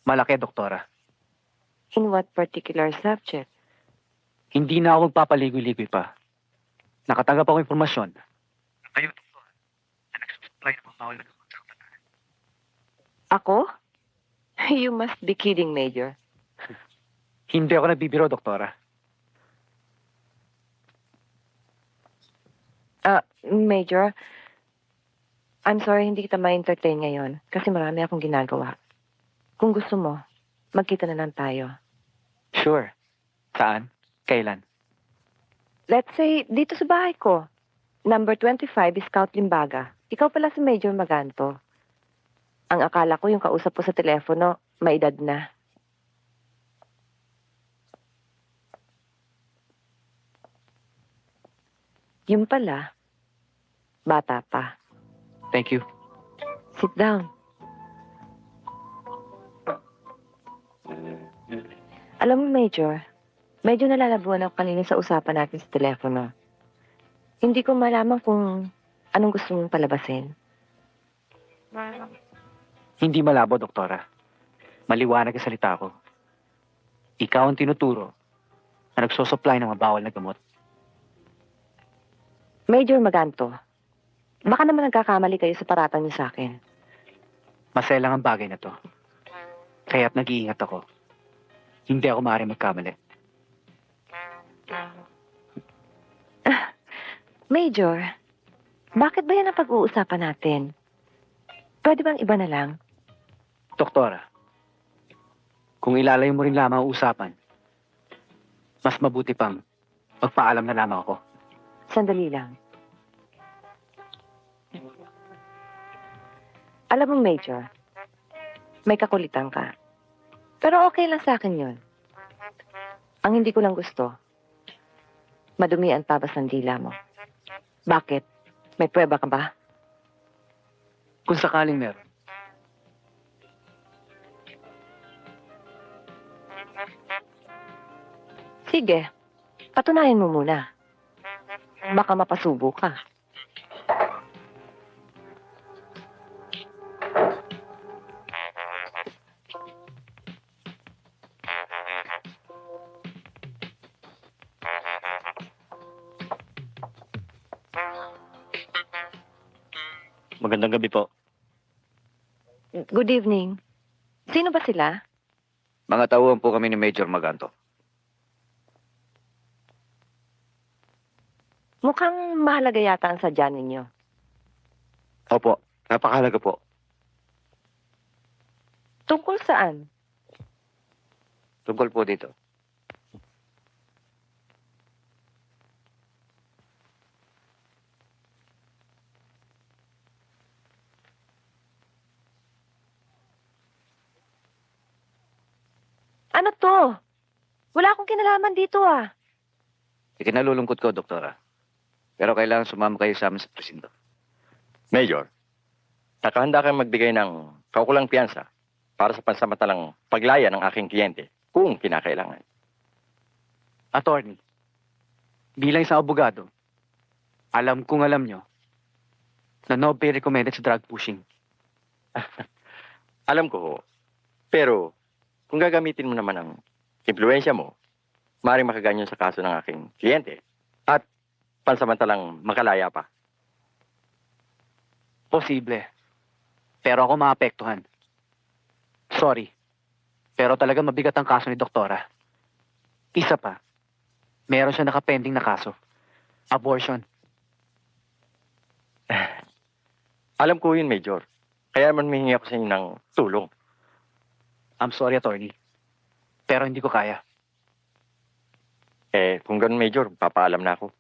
Malaki, doktora. In what particular subject? Hindi na ako magpapaligoy-ligoy pa. Nakatanggap ako informasyon. Kayo, doktora, na nagsusupply ng mga bawal na gamot sa kapataran. Ako? You must be kidding, Major. Hindi ako nagbibiro, doktora. Major, I'm sorry hindi kita ma-entertain ngayon kasi marami akong ginagawa. Kung gusto mo, magkita na lang tayo. Sure. Saan? Kailan? Let's say, dito sa bahay ko. Number 25 is Scout Limbaga. Ikaw pala si Major Maganto. Ang akala ko yung kausap ko sa telepono, may edad na. Yung pala, bata pa. Thank you. Sit down. Alam mo, Major, medyo nalalabuan ako kanina sa usapan natin sa telepono. Hindi ko malaman kung anong gusto mong palabasin. Hindi malabo, doktora. Maliwanag ang salita ko. Ikaw ang tinuturo na nagsosupply ng mga bawal na gamot. Major Maganto, baka naman nagkakamali kayo sa paratang niyo sa akin. Maselang ang bagay na to. Kaya't nag-iingat ako. Hindi ako maaaring magkamali. Major, bakit ba yan ang pag-uusapan natin? Pwede bang iba na lang? Doktora, kung ilalayo mo rin lamang ang usapan, mas mabuti pang magpaalam na lamang ako. Sandali lang. Alam mo, Major, may kakulitan ka. Pero okay lang sa akin yun. Ang hindi ko lang gusto, madumi ang tabas ng dila mo. Bakit? May pruweba ka ba? Kung sakaling meron. Sige, patunayan mo muna. Baka mapasubo ka. Magandang gabi po. Good evening. Sino ba sila? Mga tauhan po kami ni Major Maganto. Mukhang mahalaga yata ang sadya ninyo. Opo, napakahalaga po. Tungkol saan? Tungkol po dito. Ano to? Wala akong kinalaman dito ah. Ikinalulungkot ko, Doktora. Pero kailangan sumama kayo sa amin sa presinto. Major, nakahanda kang magbigay ng kaukulang piyansa para sa pansamantalang paglaya ng aking kliyente kung kinakailangan. Attorney, bilang isang abogado, alam nyo na no be recommended sa drug pushing. Alam ko ho, pero kung gagamitin mo naman ang impluensya mo, maaaring makaganyan sa kaso ng aking kliyente at pansamantalang makalaya pa. Posible. Pero ako maapektuhan. Sorry. Pero talaga mabigat ang kaso ni Doktora. Isa pa, meron siya nakapending na kaso. Abortion. Alam ko yun, Major. Kaya naman humihingi ako sa inyo ng tulong. I'm sorry, attorney. Pero hindi ko kaya. Kung ganun, Major, papaalam na ako.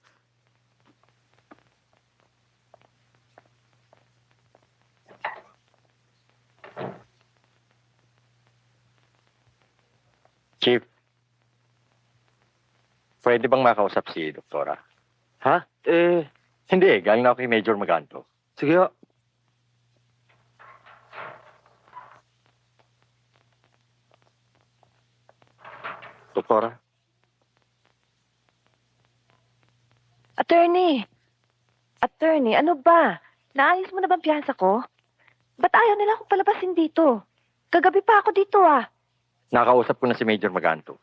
Chief, pwede bang makausap si Doktora? Ha? Hindi, galing na ako kay Major Maganto. Sige ho. Doktora? Attorney, ano ba? Naayos mo na bang piyansa ko? Ba't ayaw nila akong palabasin dito? Kagabi pa ako dito ah. Nakausap ko na si Major Maganto.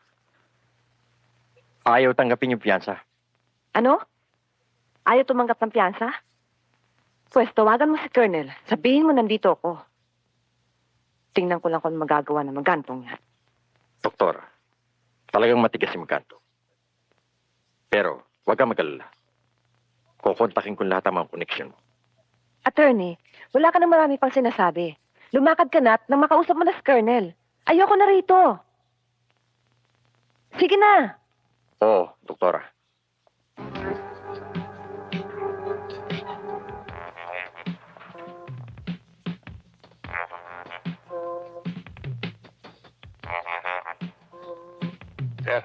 Ayaw tanggapin yung piyansa. Ano? Ayaw tumanggap ng piyansa? Pwes, tawagan mo si Colonel. Sabihin mo nandito ako. Tingnan ko lang kung magagawa ng magantong yan. Doktora, talagang matigas si Maganto. Pero, huwag kang mag-alala. Kukontakin ko lahat ang mga koneksyon mo. Attorney, wala ka na marami pang sinasabi. Lumakad ka na at nang makausap mo na si Colonel. Ayoko na rito. Sige na. Oo, Doktora. Sir,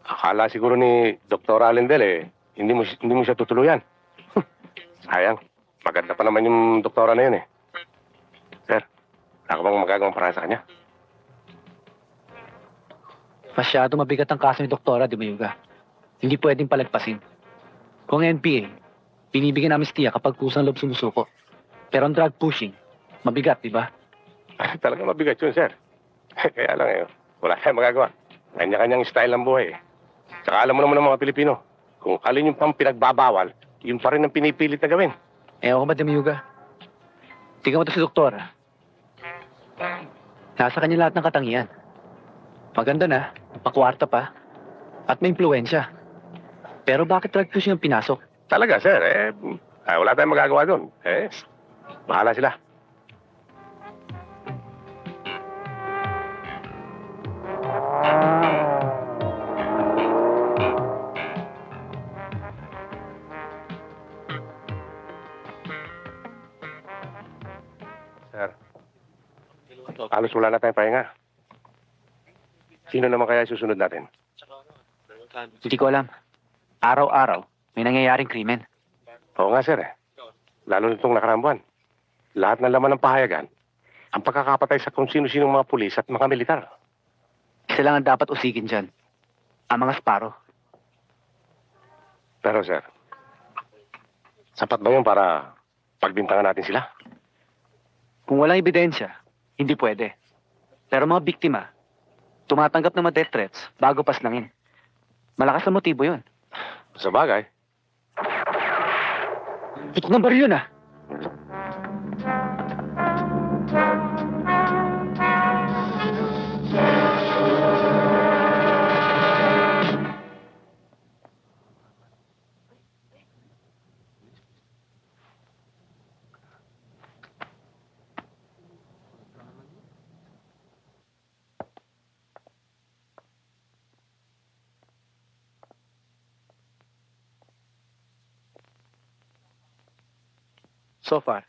akala siguro ni Dr. Alendel hindi mo siya tutuluyan. Sayang, maganda pa naman yung doktora na yun eh. Sir, ako bang magagawang para sa kanya? Masyado mabigat ang kaso ni Doktora, Di Mayuga. Hindi pwedeng palagpasin. Kung NPA, binibigyan namin stiya kapag kusang loob sumusuko. Pero ang drug pushing, mabigat, di ba? Talaga mabigat yun, sir. Kaya lang wala tayong magagawa. Kanya-kanyang style ng buhay eh. Tsaka alam mo naman ng mga Pilipino, kung alin yung pang pinagbabawal, yun pa rin ang pinipilit na gawin. Ewan ko ba, Di Mayuga? Tingnan mo to si Doktora. Nasa kanya lahat ng katangian. Maganda na, pakwarta pa, at may impluensya. Pero bakit drug pushing ang pinasok? Talaga, sir. Wala tayong magagawa doon. Bahala sila. Sir, halos wala na tayong pahinga. Sino naman kaya susunod natin? Hindi ko alam. Araw-araw, may nangyayaring krimen. Oo nga, sir. Lalo nitong nakaraang buwan. Lahat ng laman ng pahayagan, ang pagkakapatay sa kung sino-sino mga pulis at mga militar. Isa lang ang dapat usigin dyan. ang mga Sparrow. Pero sir, sapat ba yun para pagbintangan natin sila? Kung walang ebidensya, hindi pwede. Pero mga biktima, tumatanggap ng mga death threats bago paslangin. Malakas na motibo yun. Sa bagay. Putok ng baril yun, ah. So far,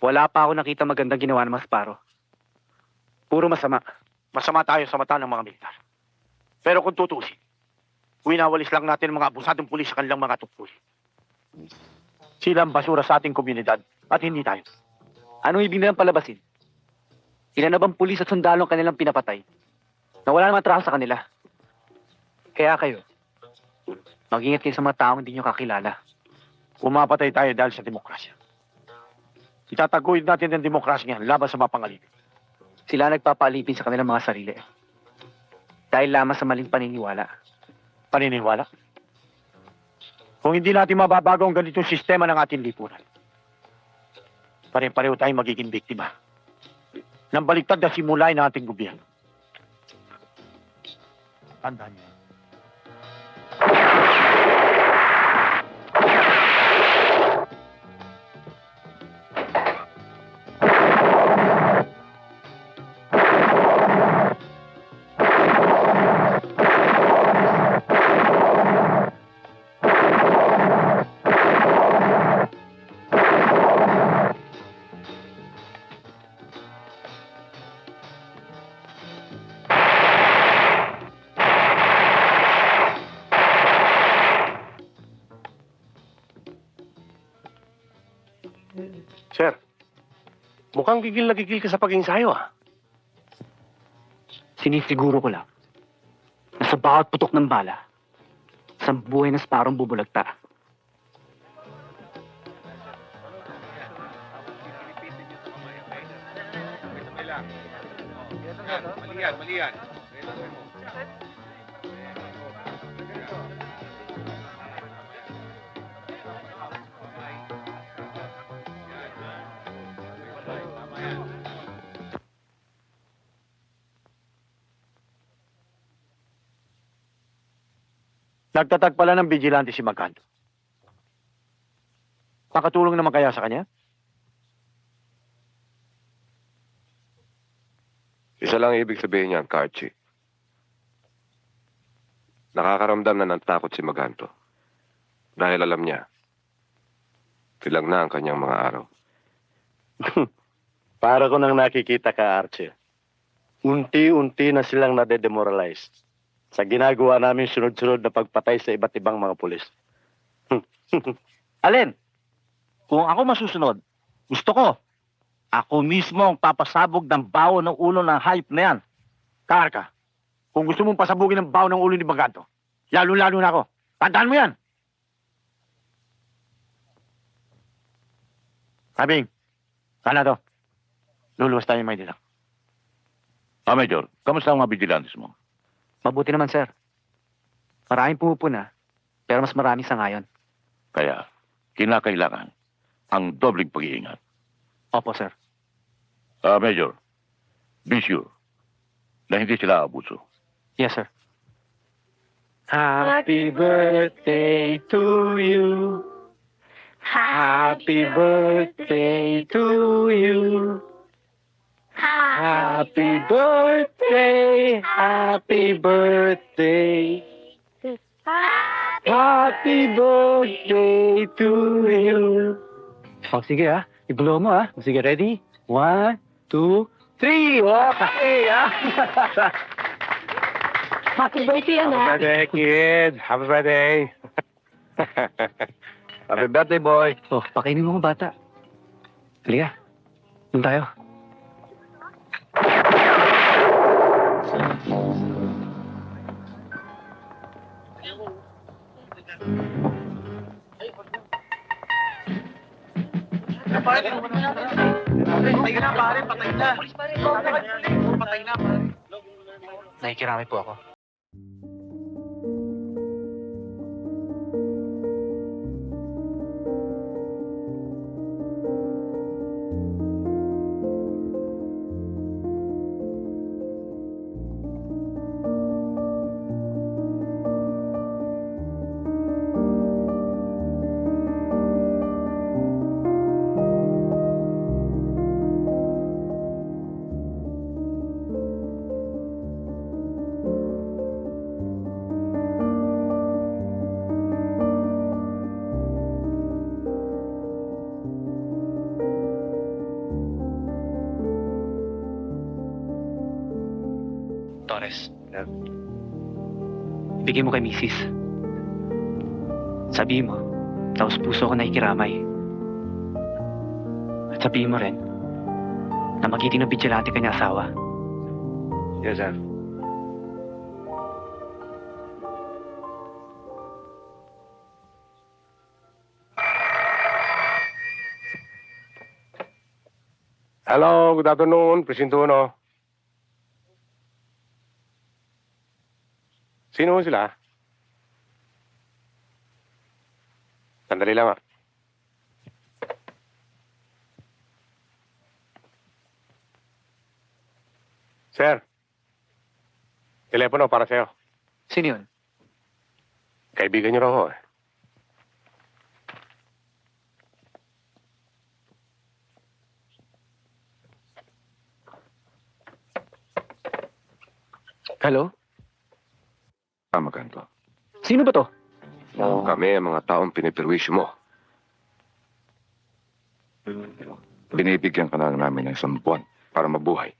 wala pa ako nakita magandang ginawa ng mga Sparrow. Puro masama. Masama tayo sa mata ng mga militar. Pero kung tutusin, winawalis lang natin ang mga abusadong pulis sa kanilang mga tungkol. Sila ang basura sa ating komunidad at hindi tayo. Anong ibig nilang palabasin? Ilan na bang pulis at sundalo ang kanilang pinapatay? Na wala naman traso sa kanila. Kaya kayo, mag-ingat kayo sa mga taong hindi nyo kakilala. Pumapatay tayo dahil sa demokrasya. Itataguyod natin ang demokrasya yan laban sa mapangalipin. Sila nagpapaalipin sa kanilang mga sarili. Dahil lamang sa maling paniniwala. Paniniwala? Kung hindi natin mababago ang ganitong sistema ng ating lipunan, pare-pareho tayong magiging biktima ng baliktad na simulay ng ating gobyerno. Tandaan niyo. Sir, mukhang gigil na gigil ka sa pag-ensayo ah. Sinisiguro ko lang na sa bawat putok ng bala, isang buhay na Sparrow bubulagta. Mali yan. Nagtatag pala ng vigilante si Magando. Pakatulong naman kaya sa kanya? Isa lang ibig sabihin niyan, Karchi. Nakakaramdam na ng takot si Maganto. Dahil alam niya, tilang na ang kanyang mga araw. Para ko nang nakikita ka, Archie. Unti-unti na silang nade-demoralize sa ginagawa namin sunod-sunod na pagpatay sa iba't ibang mga pulis. Alin? Kung ako masusunod, gusto ko, ako mismo ang papasabog ng bawo ng ulo ng hayop na yan. Karka, kung gusto mong pasabugin ng baw ng ulo ni Magando, lalo-lalo na ako. Tandaan mo yan! Habing, sana to. Luluwas tayo may dilang. Major, kamusta ang mga vigilantes mo? Mabuti naman, sir. Maraming pumupuna, pero mas marami sa ngayon. Kaya, kinakailangan ang dobling pag-iingat. Opo, sir. Major, be sure na hindi sila abuso. Yes, sir. Happy birthday to you. Happy birthday to you. Happy birthday, happy birthday. Happy birthday to you. O, sige i-blow mo Sige, ready? 1, 2, 3. Okay, Happy birthday, anak. Kid. Happy birthday. Happy birthday, boy. Oh, pakainin mo mga bata. Halika. Doon tayo. pare. Patay na, pare. Patay na. Patay na, pare. Nakikirami po ako. Torres. Ibigay mo kay Mrs. Sabihin mo, taos puso ko nakikiramay. At sabihin mo rin, na magiting na vigilante ka niya asawa. Yes, sir. Hello, good afternoon. Presinto, no? Sino sila? Sandali lang, ah. Sir, telepono para sa'yo. Sino yun? Kaibigan niyo raw ako, eh. Hello? Maganto. Sino ba to? Kami ang mga taong pinipirwisyo mo. Binibigyan ka na lang namin ng 1 buwan para mabuhay.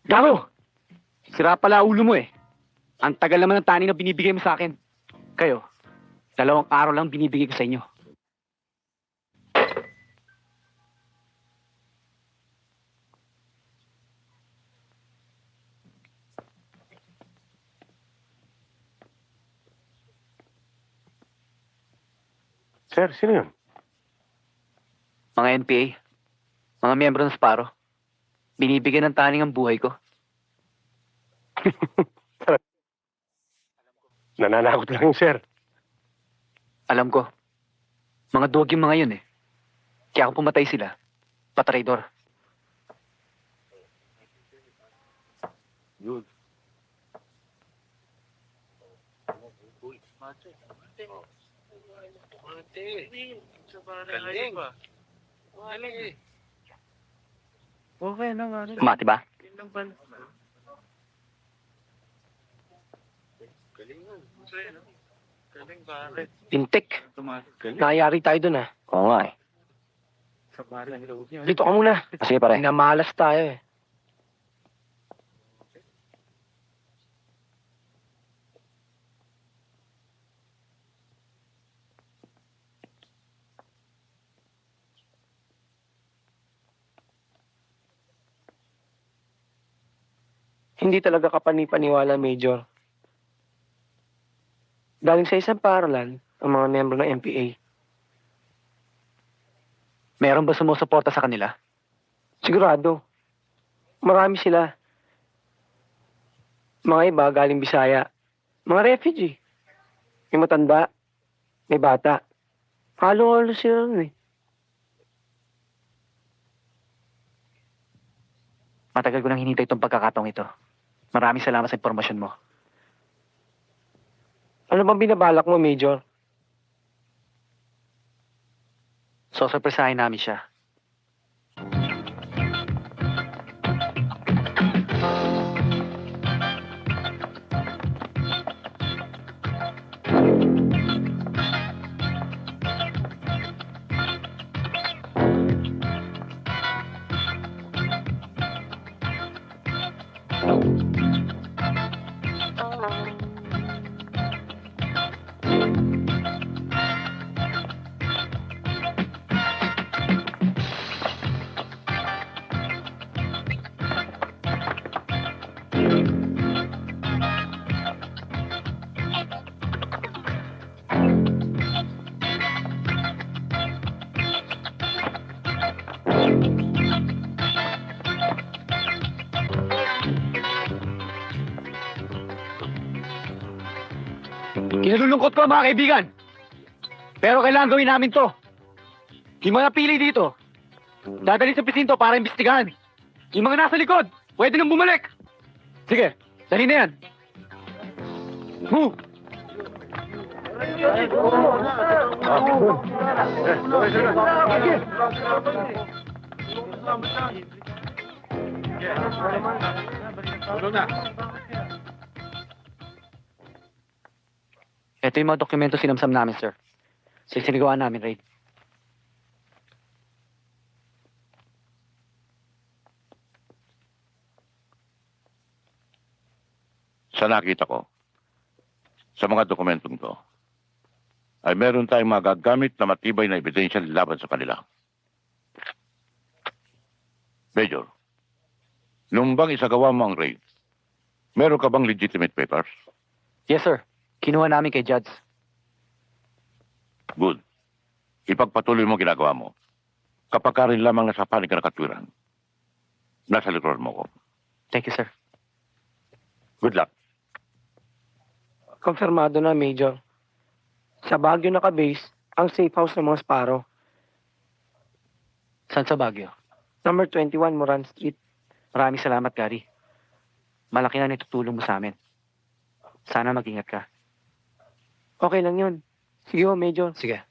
Gago! Sira pala ulo mo eh. Ang tagal naman ng tani na binibigay mo sa akin. Kayo, 2 araw lang binibigay ko sa inyo. Sir, sino yun? Mga NPA, mga miyembro ng Sparrow, binibigyan ng taning ang buhay ko. Nananakot lang yun, sir. Alam ko, mga duwag yung mga yun eh. Kaya kung pumatay sila, patraidor. Yun. Galing. Galing. Okay na nga. Mati ba? Pintik. Nakayari tayo dun, ah. Oo nga eh. Dito ka muna. Sige pare. Namalas tayo, eh. Hindi talaga kapani-paniwala, Major. Galing sa isang paralan ang mga miyembro ng MPA. Meron ba sumusuporta sa kanila? Sigurado. Marami sila. Mga iba galing Bisaya. Mga refugee. May matanda. May bata. Halo-halo sila nun, eh. Matagal ko nang hinintay itong pagkakataong ito. Maraming salamat sa impormasyon mo. Ano bang binabalak mo, Major? Sosurpresahin namin siya. Inalulungkot ko mga kaibigan. Pero kailangan gawin namin to. Yung mga napili dito, dadali sa presinto para imbestigahan. Yung mga nasa likod, pwede nang bumalik. Sige, dali na yan. Move! Ito yung mga dokumento sinamsam namin, sir. Sinigawaan namin, raid. Sa nakita ko, sa mga dokumentong to, ay meron tayong magagamit na matibay na ebidensya laban sa kanila. Major, nung bang isagawa mo ang raid, meron ka bang legitimate papers? Yes, sir. Kinuha namin kay Judge. Good. Ipagpatuloy mo ang ginagawa mo. Kapag ka rin lamang nasa panig ka nakatwiran, nasa likuran mo ko. Thank you, sir. Good luck. Konfirmado na, Major. Sa Baguio naka-base ang safe house ng mga Sparrow. Saan sa Baguio? Number 21, Moran Street. Maraming salamat, Gary. Malaki na nitutulong mo sa amin. Sana mag-ingat ka. Okay lang yun. Sige ho, Major. Sige.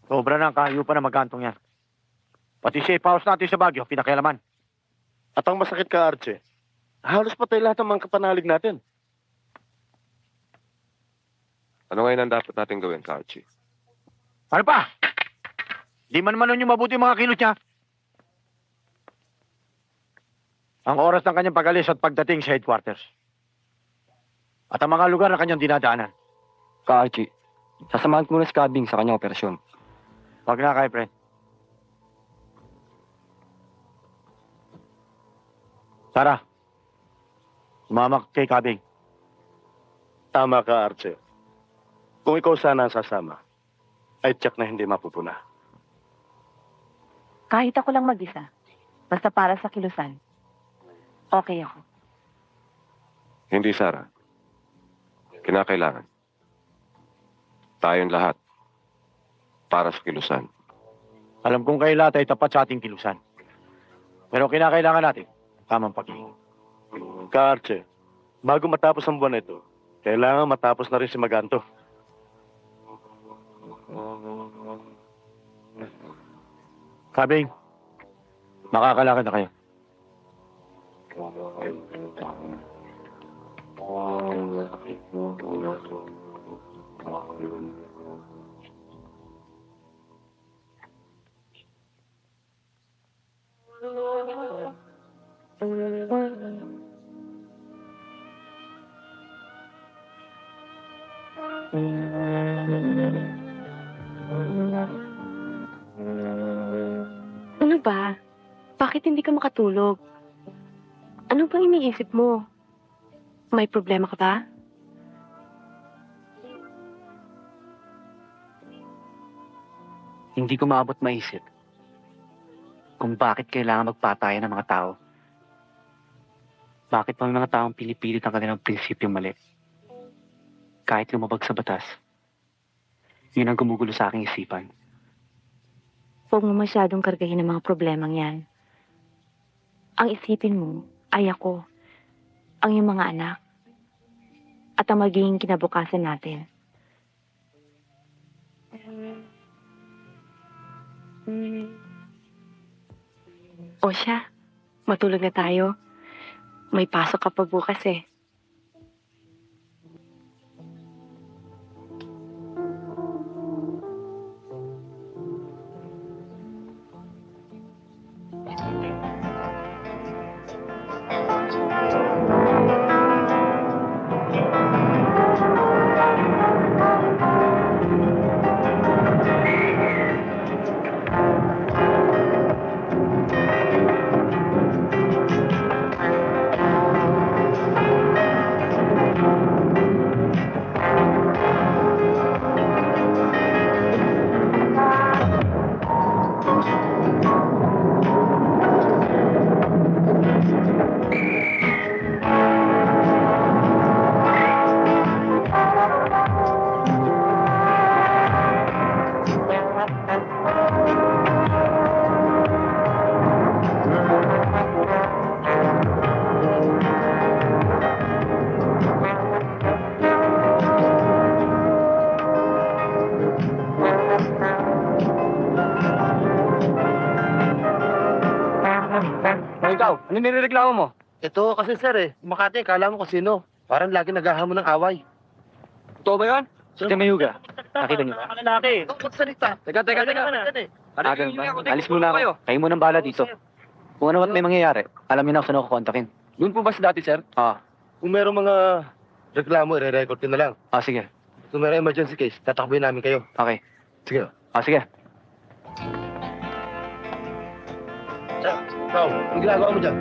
Sobra na ang kayo pa na magkantong yan. Pati safe house natin sa Baguio, pinakialaman. At ang masakit ka, Archie, halos patay lahat ng mga kapanalig natin. Ano ngayon ang dapat natin gawin, Archie? Ano pa? Di man man yung mabuti mga kilos niya. Ang oras ng kanyang pag-alis at pagdating sa headquarters. At ang mga lugar na kanyang dinadaanan. Ka-Archie, sasamahan ko muna si Cabing sa kanyang operasyon. Wag na kay friend. Tara. Sumama ka kay Cabing. Tama ka, Archie. Kung ikaw sana ang sasama, ay tiyak na hindi mapupuna. Kahit ako lang mag-isa. Basta para sa kilusan. Okay ako. Hindi, Sarah. Kinakailangan. Tayong lahat. Para sa kilusan. Alam kong kayo lahat ay tapat sa ating kilusan. Pero kinakailangan natin, tamang pag-iingat. Ka-Archie, bago matapos ang buwan na ito, kailangan matapos na rin si Maganto. Cabing, makakalakad na kayo. Ano ba? Bakit hindi ka makatulog? Ano bang iniisip mo? May problema ka ba? Hindi ko maabot maisip kung bakit kailangan magpatayan ng mga tao. Bakit pa may mga taong pinipilit ang kanilang prinsipyong mali? Kahit lumabag sa batas, yun ang gumugulo sa aking isipan. Huwag mo masyadong kargahin ang mga problemang yan. Ang isipin mo ay ako, ang iyong mga anak, at ang magiging kinabukasan natin. O siya, matulog na tayo. May pasok ka pa bukas eh. Ikaw, ano nirereklamo mo? Ito kasi sir Makati, kala mo kung sino. Parang lagi naghahamon ng away. Totoo ba yan? Sige, Mayuga. Nakita niyo ba? Lalaki. Magsalita. Teka. Agal ba? Alis muna ako. Kayo muna ang bala dito. Kung ano may mangyayari, alam niyo na kung saan ako kontakin. Doon po ba si dati, sir? Kung merong mga reklamo, i-record ko na lang. Sige. Kung merong emergency case, tatakbuhin namin kayo. Okay. Sige. Sige. Ikaw, ang ginagawa mo dyan?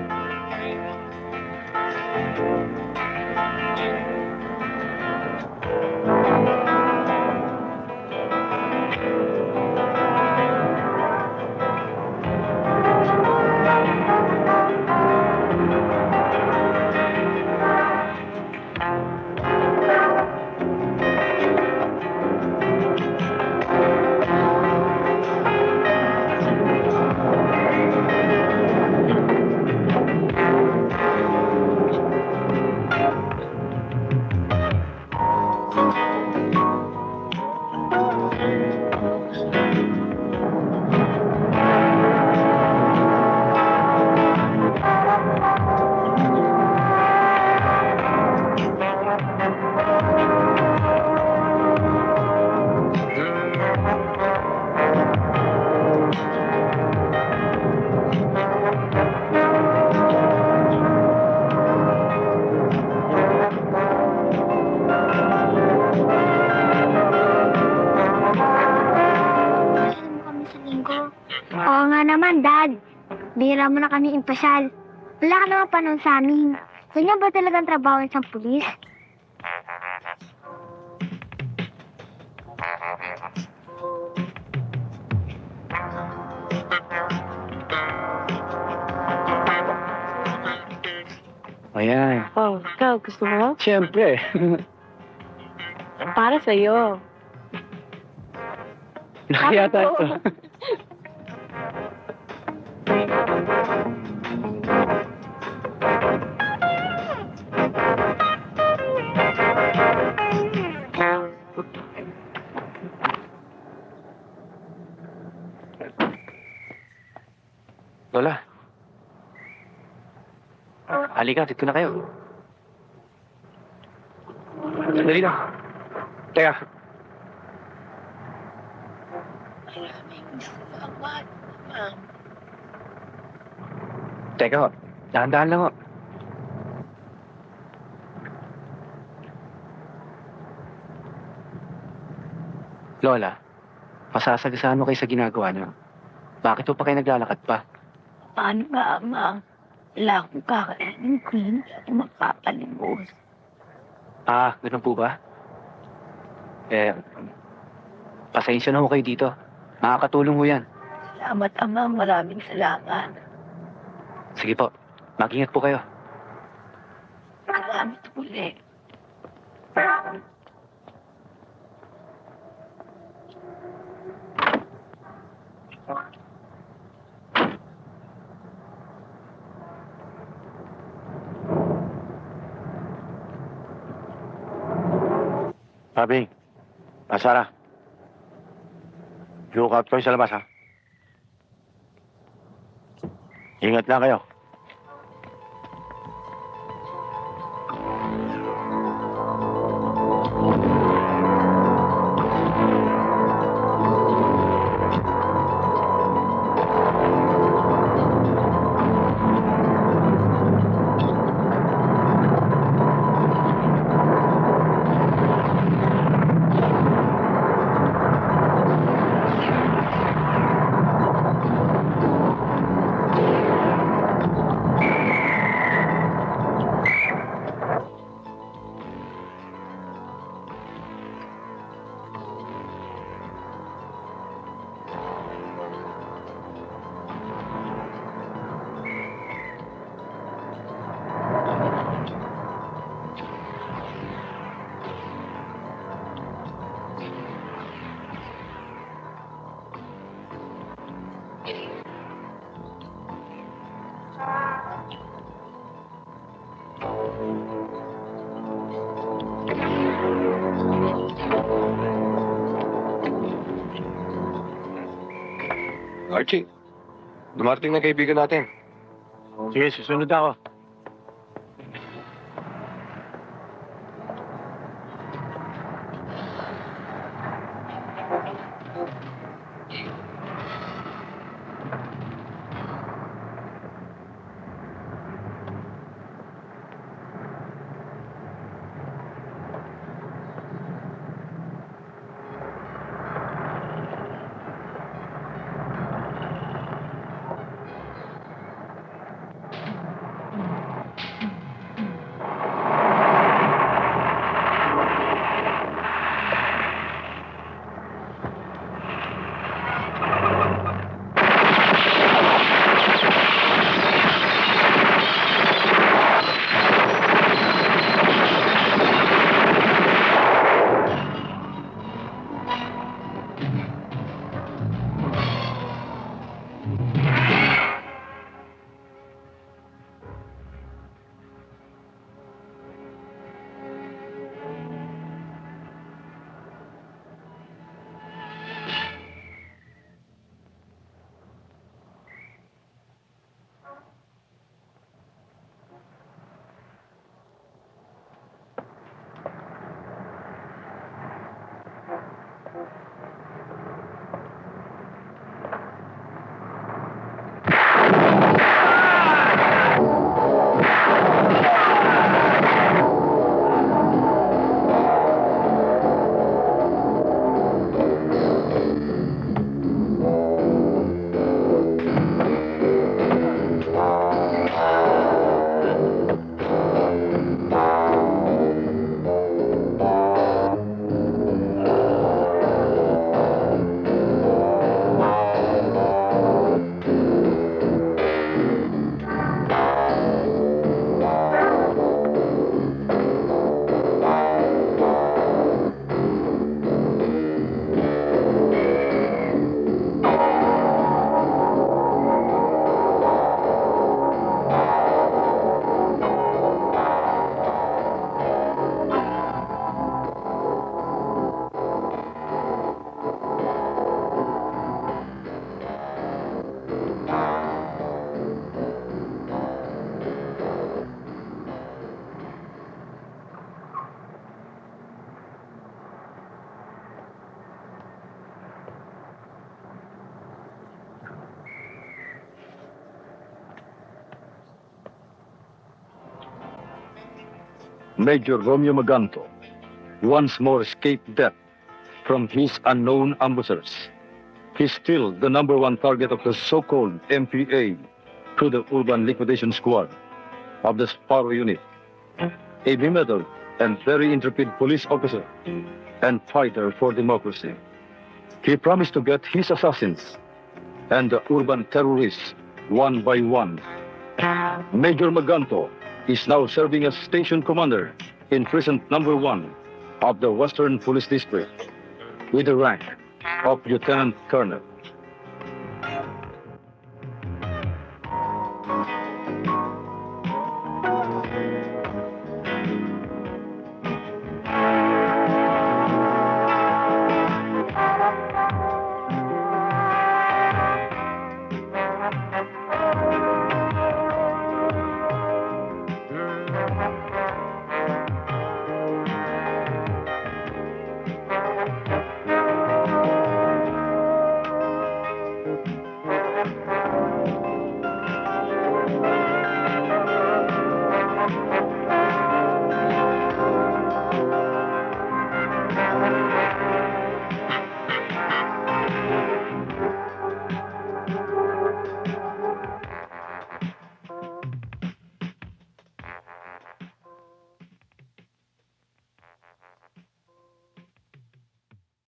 naman, Dad. Bihira mo na kami impasyal. Wala ka naman panahon sa amin. Ganyan ba talagang trabaho ng isang pulis? Ayan. Oh, ikaw, gusto mo? Siyempre. Para sa'yo. Nakaya tayo. Lola. Halika, dito na kayo. Sandali lang. Teka. Teka ho. Dahan-dahan lang ho. Lola, masasagasaan mo kayo sa ginagawa niyo. Bakit po pa kayo naglalakad pa? Paano nga, Ama? Wala akong kakainin kung hindi ako magpapalimos. Ah, ganun po ba? Pasensya na ho kayo dito. Makakatulong ho yan. Salamat, Ama. Maraming salamat. Sige po, mag-ingat po kayo. Salamat ulit. Pabing, Sara, look out kayo sa labas, ha? Ingat lang kayo. Archie, dumarating na kaibigan natin. Sige, susunod ako. Major Romeo Maganto once more escaped death from his unknown ambushers. He's still the number one target of the so-called MPA through the Urban Liquidation Squad of the Sparrow Unit. A bemedaled and very intrepid police officer and fighter for democracy. He promised to get his assassins and the urban terrorists one by one. Major Maganto is now serving as station commander in precinct number 1 of the Western Police District with the rank of Lieutenant Colonel.